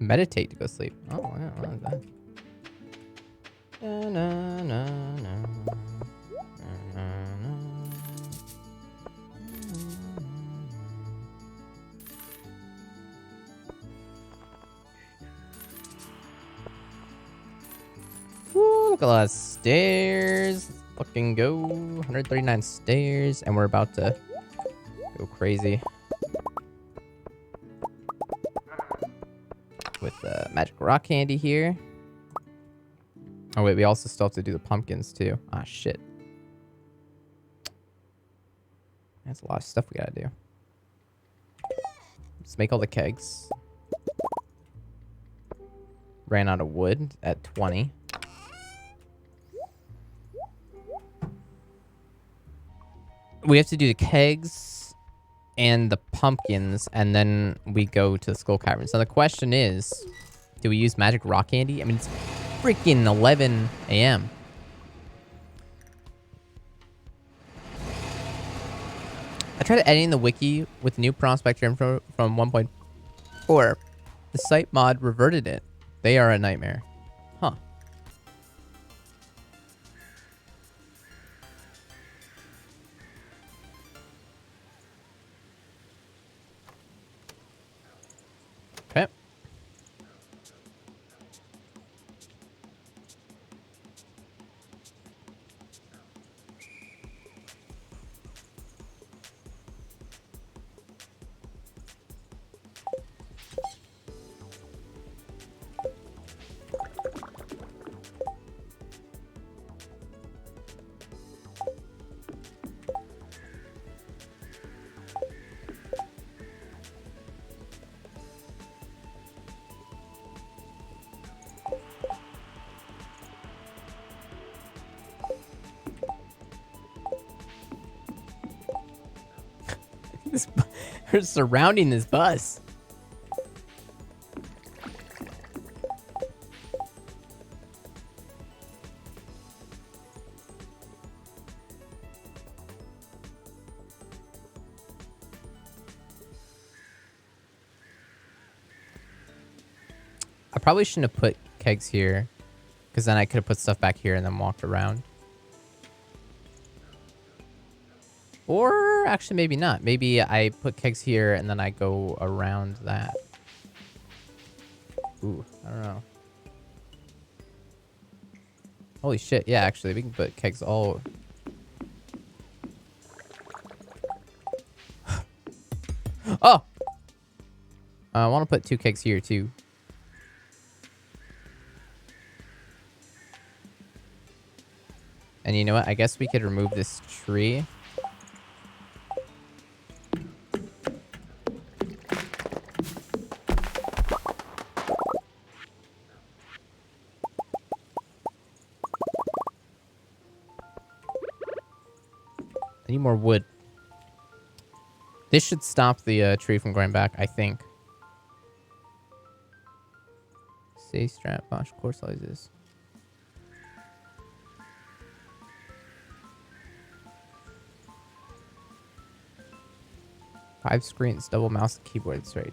Meditate to go sleep. Oh, wow, what is that? Na, na, na, na. Na, na, na. Woo, look at all that stairs. Let's fucking go. 139 stairs, and we're about to go crazy. With magic rock candy here. Oh wait, we also still have to do the pumpkins too. Ah, shit. That's a lot of stuff we gotta do. Let's make all the kegs. Ran out of wood at 20. We have to do the kegs and the pumpkins, and then we go to the skull cavern. So the question is, do we use magic rock candy? I mean, it's freaking 11 a.m. I tried editing the wiki with new prospector info from 1.4. The site mod reverted it. They are a nightmare. Huh. Okay. We're surrounding this bus. I probably shouldn't have put kegs here, because then I could have put stuff back here and then walked around. Or actually, maybe not. Maybe I put kegs here and then I go around that. Ooh, I don't know. Holy shit. Yeah, actually, we can put kegs all... Oh! I want to put 2 kegs here, too. And you know what? I guess we could remove this tree. I need more wood. This should stop the tree from going back, I think. Say strap, Bosch core sizes. Five screens, double mouse and keyboard, that's right.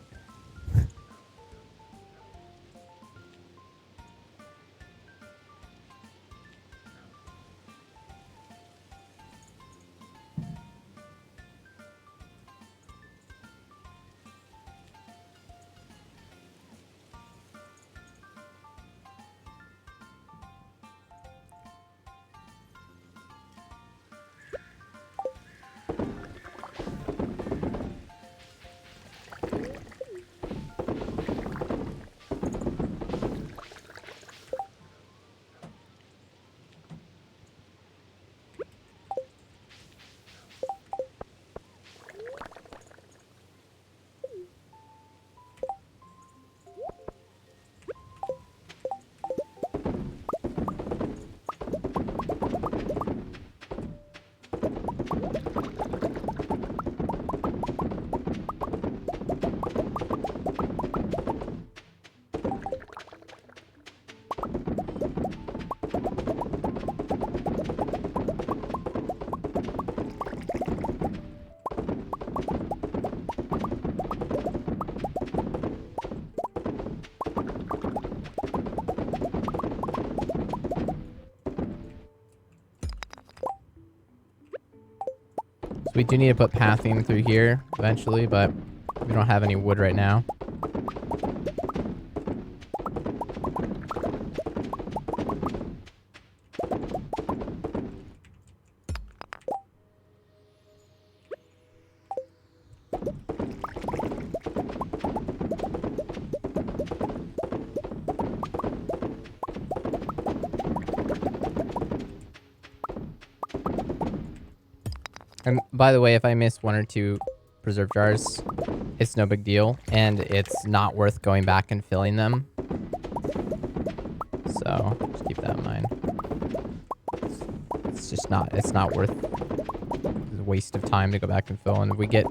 We do need to put pathing through here eventually, but we don't have any wood right now. And by the way, if I miss 1 or 2 preserve jars, it's no big deal, and it's not worth going back and filling them. So just keep that in mind. It's just not. It's not worth. It's a waste of time to go back and fill. And if we get,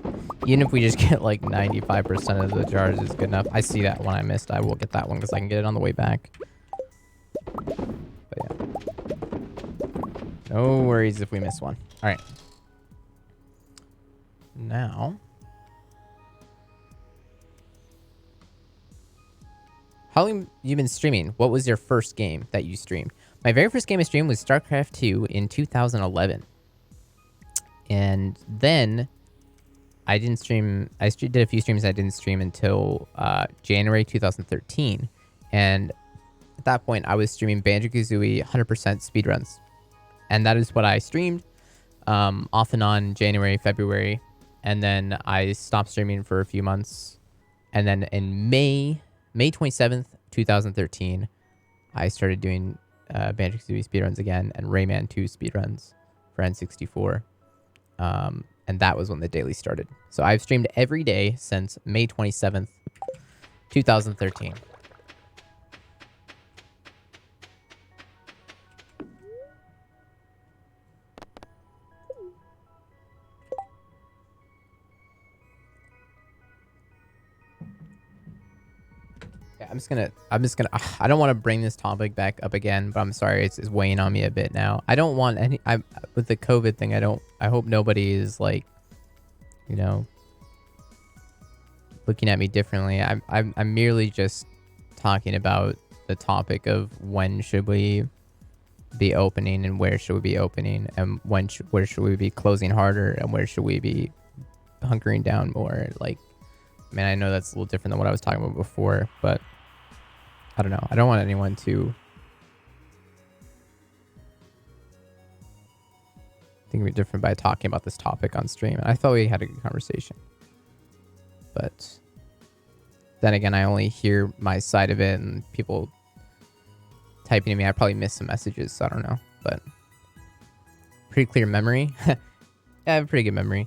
even if we just get like 95% of the jars is good enough. I see that one I missed. I will get that one because I can get it on the way back. But yeah, no worries if we miss one. All right. Now, how long you been streaming? What was your first game that you streamed? My very first game I streamed was StarCraft 2 in 2011. And then I didn't stream, did a few streams I didn't stream until January 2013. And at that point, I was streaming Banjo-Kazooie 100% speedruns. And that is what I streamed off and on January, February. And then I stopped streaming for a few months. And then in May 27th, 2013, I started doing Banjo-Kazooie speedruns again and Rayman 2 speedruns for N64. And that was when the daily started. So I've streamed every day since May 27th, 2013. I'm just gonna, I don't want to bring this topic back up again, but I'm sorry, it's weighing on me a bit now. I don't want with the COVID thing, I hope nobody is like, you know, looking at me differently. I'm merely just talking about the topic of when should we be opening and where should we be opening, and where should we be closing harder and where should we be hunkering down more. Like, I mean, I know that's a little different than what I was talking about before, but I don't know. I don't want anyone to think we're different by talking about this topic on stream. And I thought we had a good conversation, but then again, I only hear my side of it, and people typing to me, I probably missed some messages, so I don't know. But pretty clear memory. Yeah, I have a pretty good memory.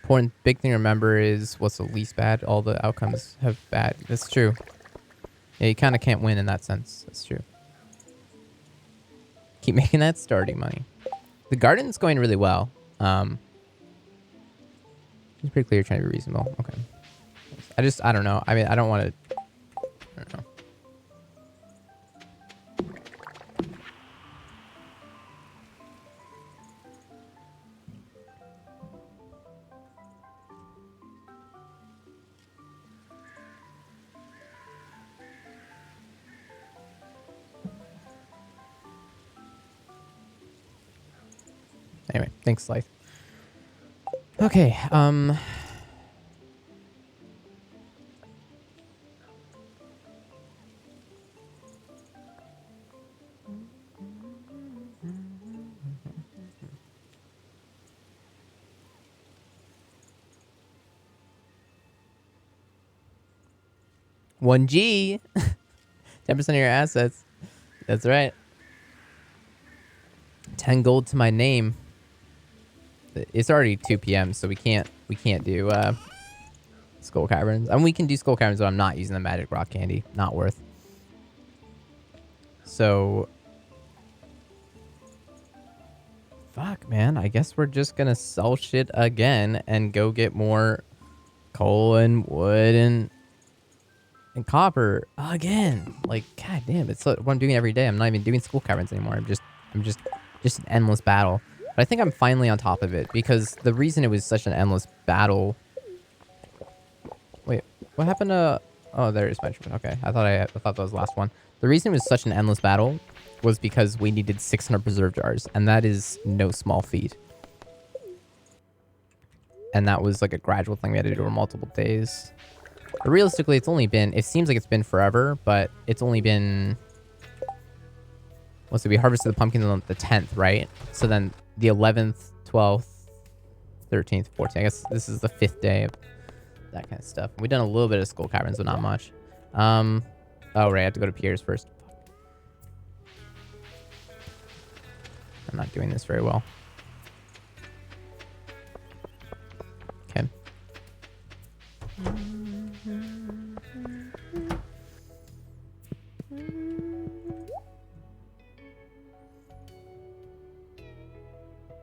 Important big thing to remember is what's the least bad. All the outcomes have bad. That's true. Yeah, you kind of can't win in that sense. That's true. Keep making that Stardew money. The garden's going really well. It's pretty clear, trying to be reasonable. Okay. I don't know. I mean, I don't want to. I don't know. Anyway, thanks, Slice. Okay, $1G. 10% of your assets. That's right. 10 gold to my name. It's already 2 p.m., so we can't do skull caverns. And we can do skull caverns, but I'm not using the magic rock candy. Not worth. So fuck, man. I guess we're just gonna sell shit again and go get more coal and wood and copper again. Like, god damn, it's what I'm doing every day. I'm not even doing skull caverns anymore. I'm just an endless battle. But I think I'm finally on top of it, because the reason it was such an endless battle. Wait, what happened to? Oh, there is Benjamin. Okay, I thought that was the last one. The reason it was such an endless battle was because we needed 600 preserve jars, and that is no small feat. And that was like a gradual thing we had to do over multiple days. But realistically, it's only been. It seems like it's been forever, but it's only been. Let's see, we harvested the pumpkins on the 10th, right? So then the 11th, 12th, 13th, 14th. I guess this is the 5th day of that kind of stuff. We've done a little bit of skull caverns, but not much. Oh, right. I have to go to Pierre's first. I'm not doing this very well. Okay.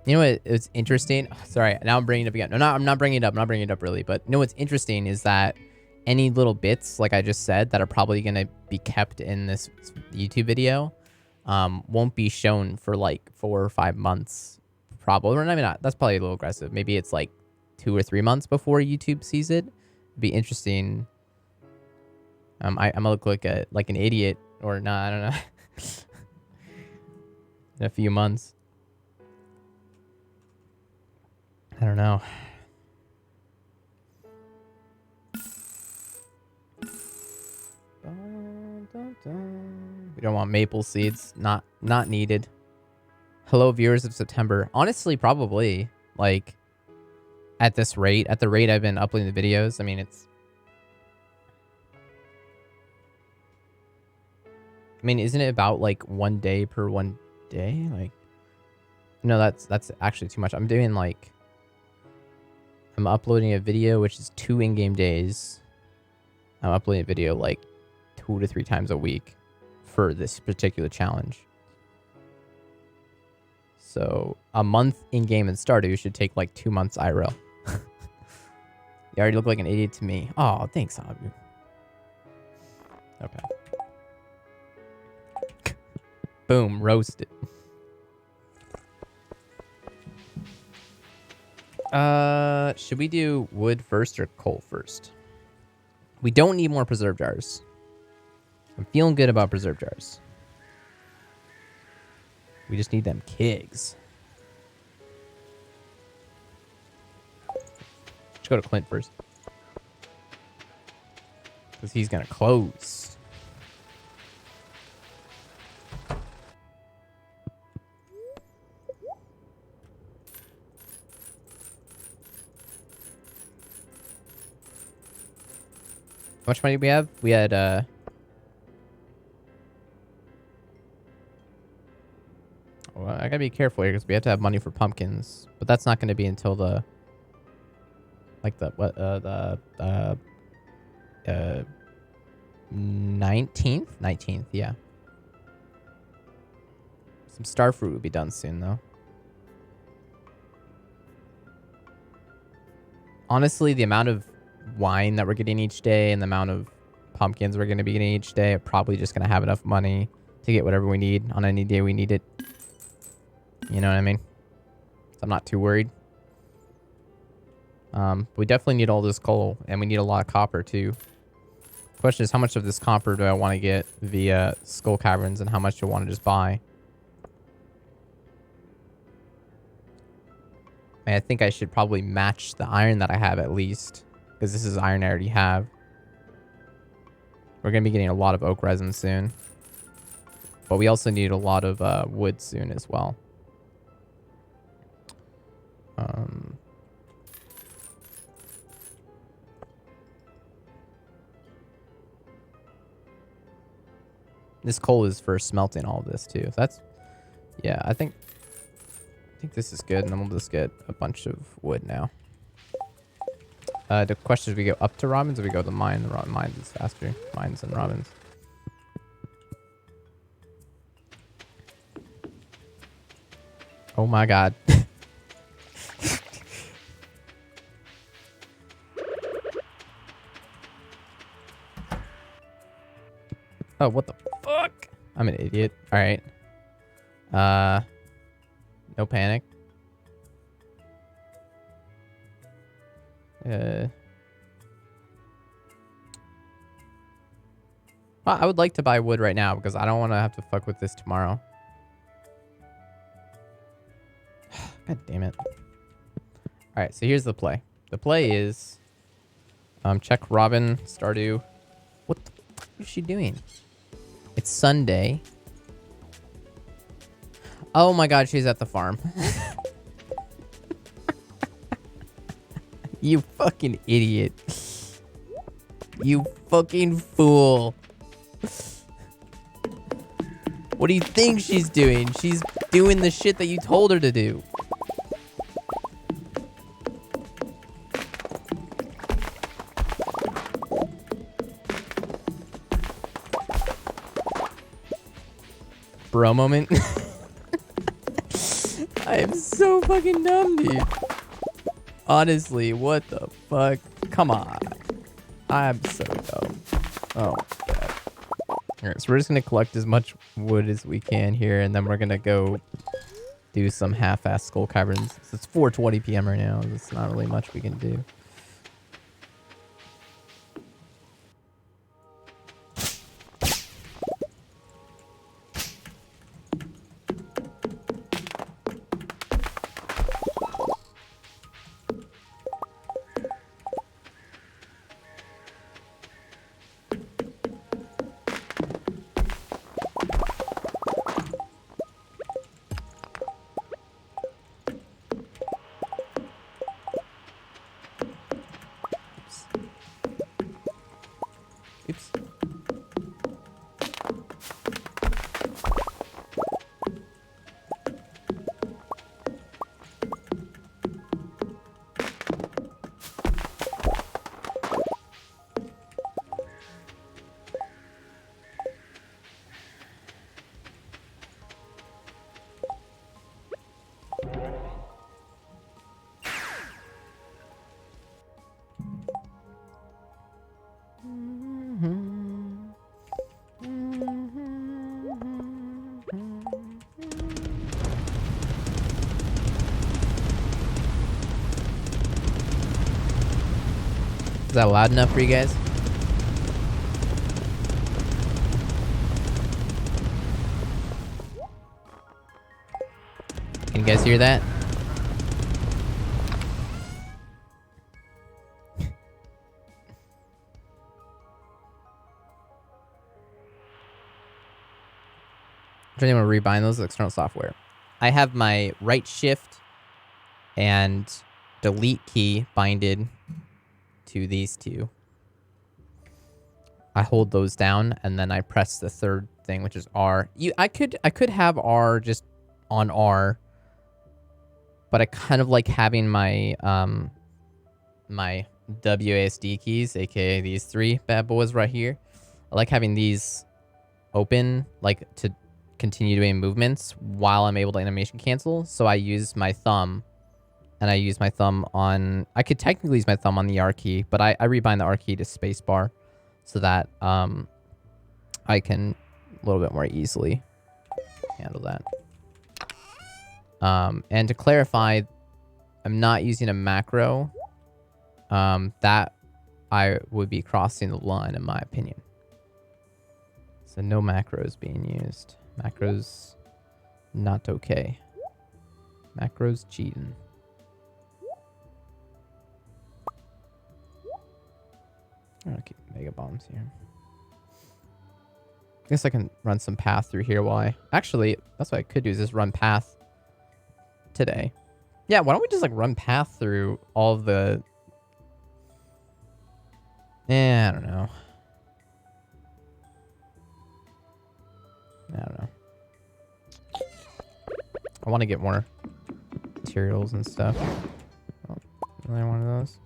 You know what? It's interesting. Sorry, now I'm bringing it up again. No, I'm not bringing it up. I'm not bringing it up really. But you know what's interesting is that any little bits, like I just said, that are probably going to be kept in this YouTube video won't be shown for like 4 or 5 months. Probably. Or maybe not. That's probably a little aggressive. Maybe it's like 2 or 3 months before YouTube sees it. It'd be interesting. I'm going to look like an idiot. Or no, I don't know. In a few months. I don't know. We don't want maple seeds. Not needed. Hello, viewers of September. Honestly, probably. Like, at this rate, at the rate I've been uploading the videos, I mean, it's... I mean, isn't it about, like, 1 day per 1 day? Like... No, that's actually too much. I'm doing, like... I'm uploading a video, which is 2 in-game days. I'm uploading a video like 2 to 3 times a week for this particular challenge. So a month in-game in Stardew should take like 2 months IRL. You already look like an idiot to me. Oh, thanks, Abu. Okay. Boom, roasted. Should we do wood first or coal first? We don't need more preserve jars. I'm feeling good about preserve jars. We just need them kegs. Let's go to Clint first. Because he's going to close. How much money do we have? We had, well, I gotta be careful here because we have to have money for pumpkins. But that's not going to be until the... Like the, what, the 19th? 19th, yeah. Some starfruit would be done soon, though. Honestly, the amount of wine that we're getting each day and the amount of pumpkins we're going to be getting each day are probably just going to have enough money to get whatever we need on any day we need it. You know what I mean? So I'm not too worried. We definitely need all this coal, and we need a lot of copper, too. Question is, how much of this copper do I want to get via skull caverns, and how much do I want to just buy? I think I should probably match the iron that I have at least, because this is iron I already have. We're going to be getting a lot of oak resin soon. But we also need a lot of wood soon as well. This coal is for smelting all of this too. So that's, yeah, I think this is good, and then we'll just get a bunch of wood now. The question is, we go up to Robins or we go to the mine? The mines is faster. Mines and Robins. Oh my god. Oh, what the fuck? I'm an idiot. Alright. No panic. Well, I would like to buy wood right now because I don't want to have to fuck with this tomorrow. God damn it. Alright, so here's the play. The play is... check Robin, Stardew. What the fuck is she doing? It's Sunday. Oh my god, she's at the farm. You fucking idiot. You fucking fool. What do you think she's doing? She's doing the shit that you told her to do. Bro moment. I am so fucking dumb, dude. Honestly, what the fuck? Come on. I'm so dumb. Oh, God. Alright, so we're just going to collect as much wood as we can here, and then we're going to go do some half-assed skull caverns. So it's 4:20 p.m. right now. There's not really much we can do. Is that loud enough for you guys? Can you guys hear that? Do you want to rebind those external software? I have my right shift and delete key binded to these two. I hold those down and then I press the third thing, which is R. I could have R just on R, but I kind of like having my my WASD keys, aka these three bad boys right here. I like having these open, like to continue doing movements while I'm able to animation cancel. So I use my thumb, and I use my thumb on. I could technically use my thumb on the R key, but I rebind the R key to spacebar, so that I can a little bit more easily handle that. And to clarify, I'm not using a macro. That I would be crossing the line, in my opinion. So no macros being used. Macros not okay. Macros cheating. I'll keep mega bombs here. I guess I can run some path through here while I... Actually, that's what I could do is just run path today. Yeah, why don't we just like run path through all of the... I don't know. I don't know. I want to get more materials and stuff. Oh, another one of those.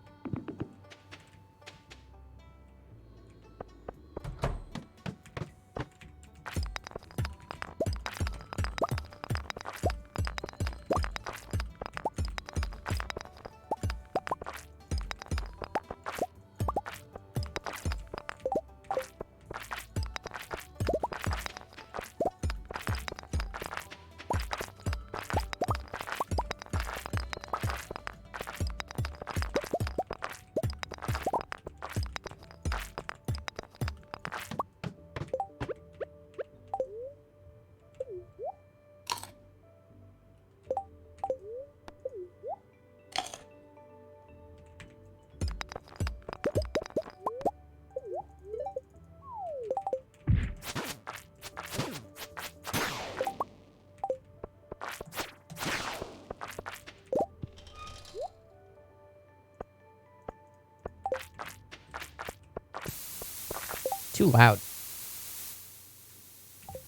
Too loud.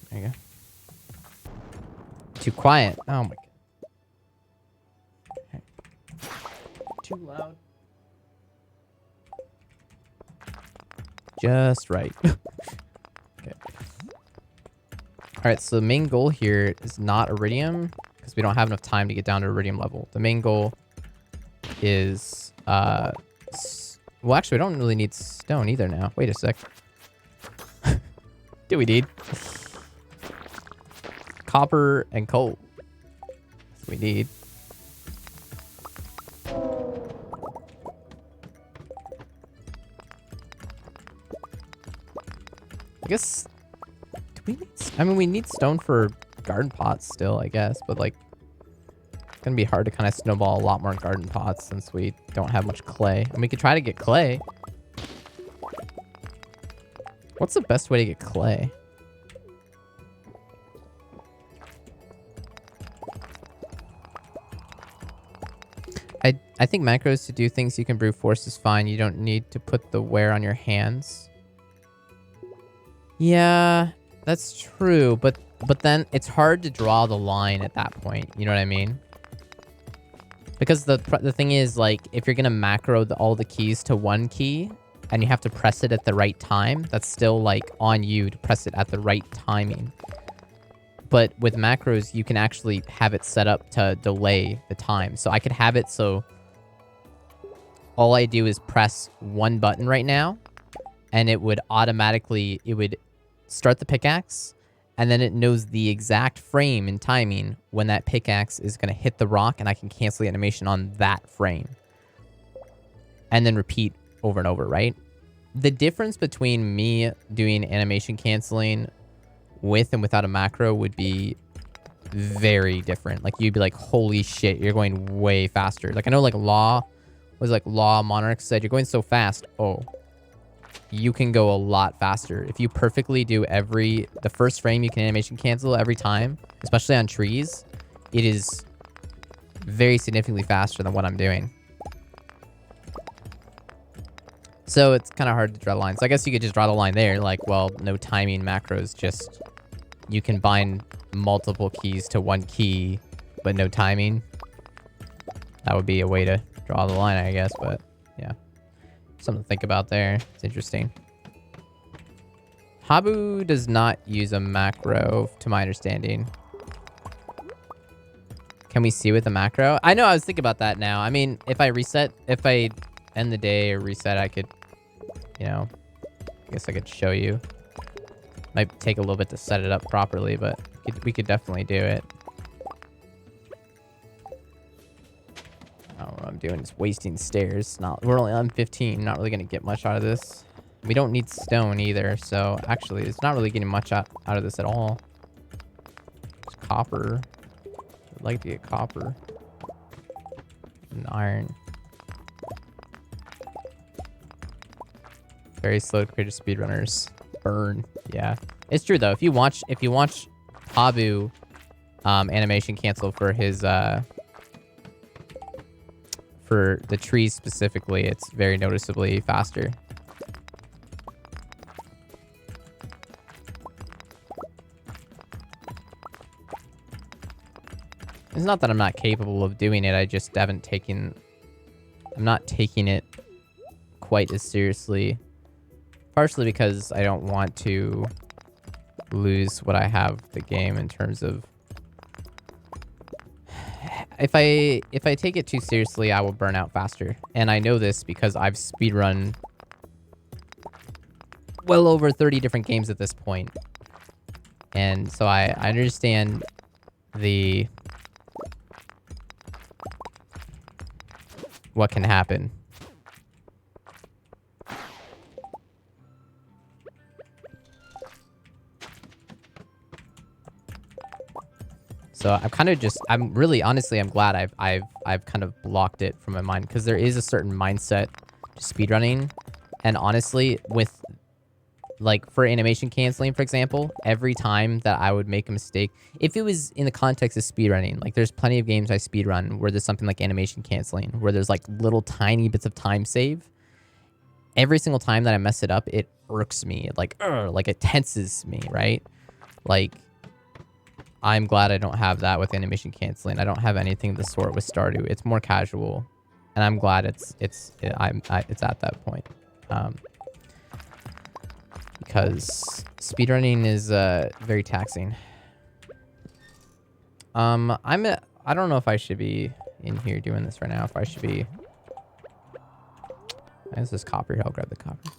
There you go. Too quiet. Oh my god. Okay. Too loud. Just right. Okay. Alright, so the main goal here is not iridium, because we don't have enough time to get down to iridium level. The main goal is, well, actually, we don't really need stone either now. Wait a sec. Do we need copper and coal? That's what we need. I guess. Do we need? I mean, we need stone for garden pots still, I guess, but like, it's gonna be hard to kind of snowball a lot more garden pots since we don't have much clay. And we could try to get clay. What's the best way to get clay? I think macros to do things you can brute force is fine. You don't need to put the wear on your hands. Yeah, that's true. But then it's hard to draw the line at that point. You know what I mean? Because the thing is, like, if you're gonna macro all the keys to one key, and you have to press it at the right time, that's still, like, on you to press it at the right timing. But with macros, you can actually have it set up to delay the time. So I could have it so all I do is press one button right now, and it would automatically, it would start the pickaxe, and then it knows the exact frame and timing when that pickaxe is going to hit the rock, and I can cancel the animation on that frame. And then repeat over and over, right? The difference between me doing animation canceling with and without a macro would be very different. Like, you'd be like, holy shit, you're going way faster. Like, I know, like, Law Monarch said, you're going so fast. Oh, you can go a lot faster. If you perfectly do the first frame you can animation cancel every time, especially on trees, it is very significantly faster than what I'm doing. So it's kind of hard to draw the line. So I guess you could just draw the line there. Like, well, no timing macros, just you can bind multiple keys to one key, but no timing. That would be a way to draw the line, I guess. But yeah, something to think about there. It's interesting. Habu does not use a macro, to my understanding. Can we see with the macro? I know, I was thinking about that now. I mean, if I end the day or reset, I could, you know, I guess I could show you. Might take a little bit to set it up properly, but we could definitely do it. I don't know what I'm doing. It's wasting stairs. We're only on 15. Not really going to get much out of this. We don't need stone either, so actually, it's not really getting much out of this at all. It's copper. I'd like to get copper. And iron. Very slow to create speedrunners. Burn. Yeah. It's true though. If you watch Habu animation cancel for his for the trees specifically, it's very noticeably faster. It's not that I'm not capable of doing it, I just I'm not taking it quite as seriously. Partially because I don't want to lose what I have the game in terms of... If I take it too seriously, I will burn out faster. And I know this because I've speedrun well over 30 different games at this point. And so I understand what can happen. So I'm really, honestly, I'm glad I've kind of blocked it from my mind, because there is a certain mindset to speedrunning. And honestly, with, like, for animation canceling, for example, every time that I would make a mistake, if it was in the context of speedrunning, like, there's plenty of games I speedrun where there's something like animation canceling, where there's, like, little tiny bits of time save. Every single time that I mess it up, it irks me. Like it tenses me, right? Like, I'm glad I don't have that with animation canceling. I don't have anything of the sort with Stardew. It's more casual, and I'm glad it's at that point. Because speedrunning is very taxing. I don't know if I should be in here doing this right now. If I should be... There's this copper here. I'll grab the copper.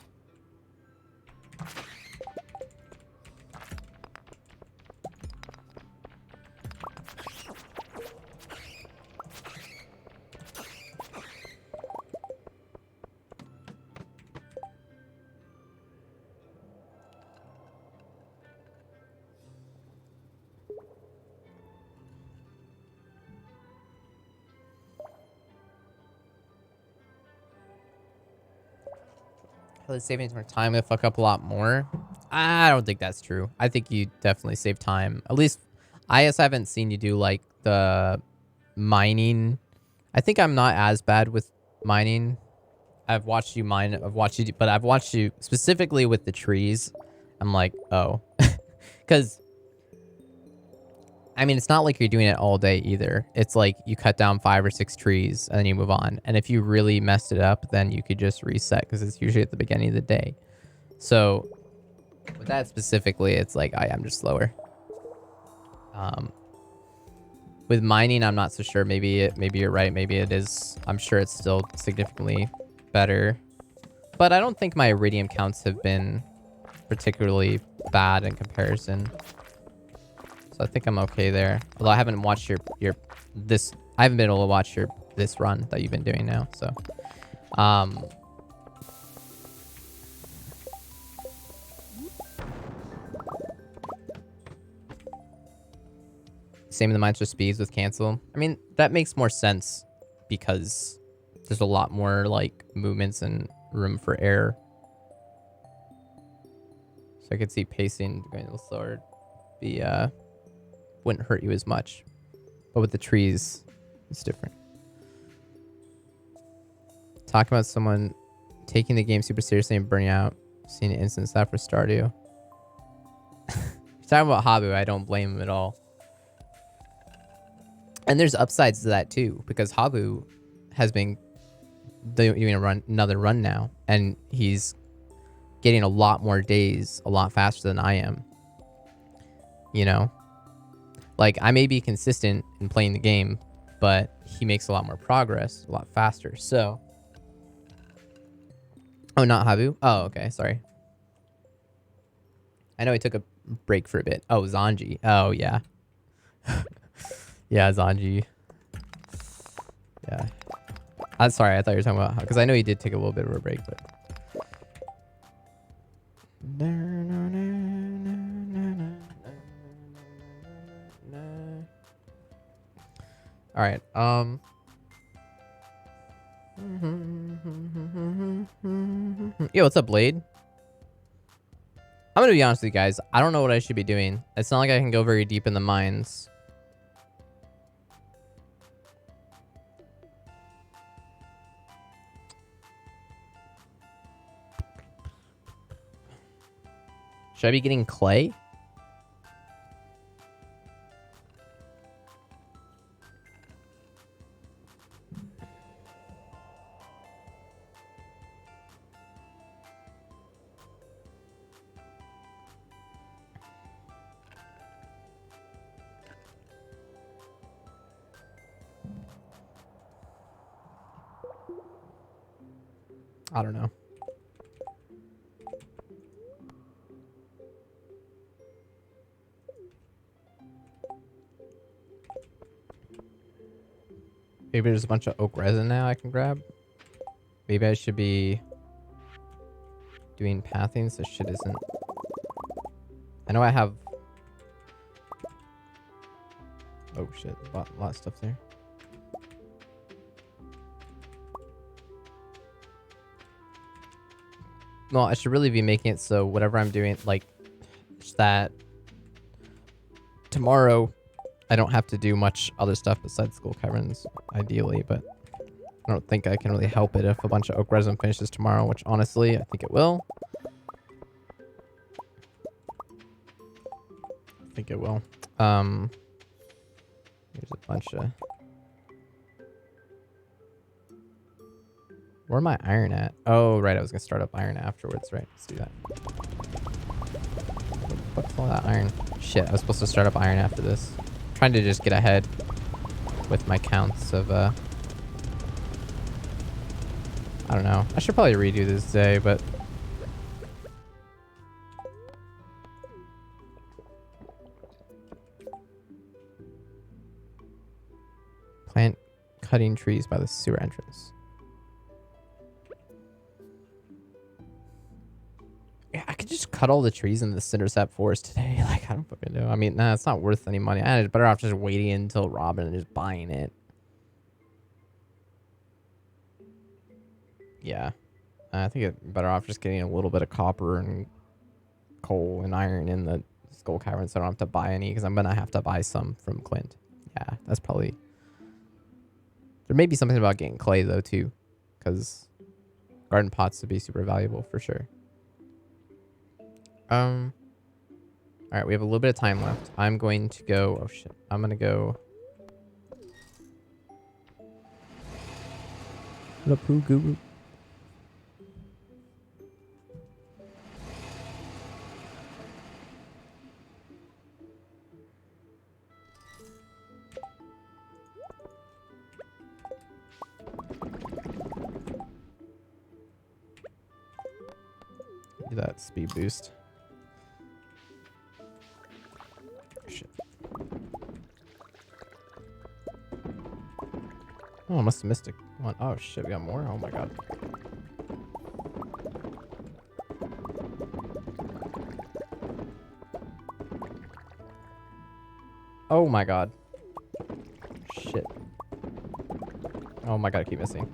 Saving more time to fuck up a lot more. I don't think that's true. I think you definitely save time. At least, I guess I haven't seen you do like the mining. I think I'm not as bad with mining. I've watched you mine. But I've watched you specifically with the trees. I'm like, oh, because I mean, it's not like you're doing it all day either. It's like you cut down 5 or 6 trees and then you move on. And if you really messed it up, then you could just reset, because it's usually at the beginning of the day. So with that specifically, it's like I am just slower. With mining, I'm not so sure. Maybe you're right. Maybe it is. I'm sure it's still significantly better. But I don't think my iridium counts have been particularly bad in comparison. I think I'm okay there. Although I haven't watched I haven't been able to watch this run that you've been doing now. So, Same in the Mines for Speeds with cancel. I mean, that makes more sense because there's a lot more like movements and room for error. So I could see pacing going a little slower. Wouldn't hurt you as much. But with the trees, it's different. Talking about someone taking the game super seriously and burning out. Seen an instance of that for Stardew. You're talking about Habu, I don't blame him at all. And there's upsides to that too, because Habu has been doing another run now, and he's getting a lot more days a lot faster than I am. You know? Like, I may be consistent in playing the game, but he makes a lot more progress, a lot faster, so... Oh, not Habu? Oh, okay, sorry. I know he took a break for a bit. Oh, Zanji. Oh, yeah. Yeah, Zanji. Yeah. I'm sorry, I thought you were talking about... Because I know he did take a little bit of a break, but... Alright, Yo, what's up, Blade? I'm gonna be honest with you guys. I don't know what I should be doing. It's not like I can go very deep in the mines. Should I be getting clay? I don't know. Maybe there's a bunch of oak resin now I can grab. Maybe I should be doing pathing so shit isn't... I know I have... Oh shit, a lot of stuff there. No, I should really be making it so whatever I'm doing, like, that tomorrow I don't have to do much other stuff besides school caverns, ideally, but I don't think I can really help it if a bunch of oak resin finishes tomorrow, which honestly, I think it will. I think it will. Here's a bunch of... Where am I iron at? Oh, right, I was gonna start up iron afterwards, right? Let's do that. What's all that iron? Shit, I was supposed to start up iron after this. Trying to just get ahead with my counts of, I don't know. I should probably redo this day, but... Plant cutting trees by the sewer entrance. Yeah, I could just cut all the trees in the Cindersap forest today. Like, I don't fucking know. I mean, nah, it's not worth any money. I'd better off just waiting until Robin and just buying it. Yeah. I think it's better off just getting a little bit of copper and coal and iron in the skull cavern so I don't have to buy any, because I'm going to have to buy some from Clint. Yeah, that's probably... There may be something about getting clay, though, too, because garden pots would be super valuable for sure. All right, we have a little bit of time left. I'm going to go... Oh, shit. I'm going to go... Do that speed boost. Shit. Oh, I must have missed one. Oh shit, we got more? Oh my god. Oh my god. Oh my god, I keep missing.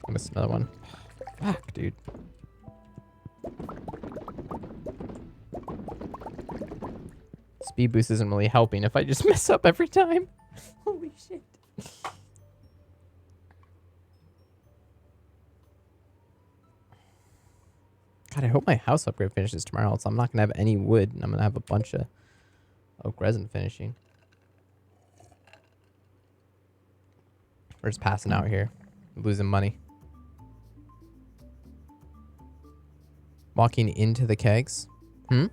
I missed another one. Fuck, dude. Speed boost isn't really helping if I just mess up every time. Holy shit. God, I hope my house upgrade finishes tomorrow, else I'm not going to have any wood, and I'm going to have a bunch of oak resin finishing. We're just passing out here. Losing money. Walking into the kegs. Hmm?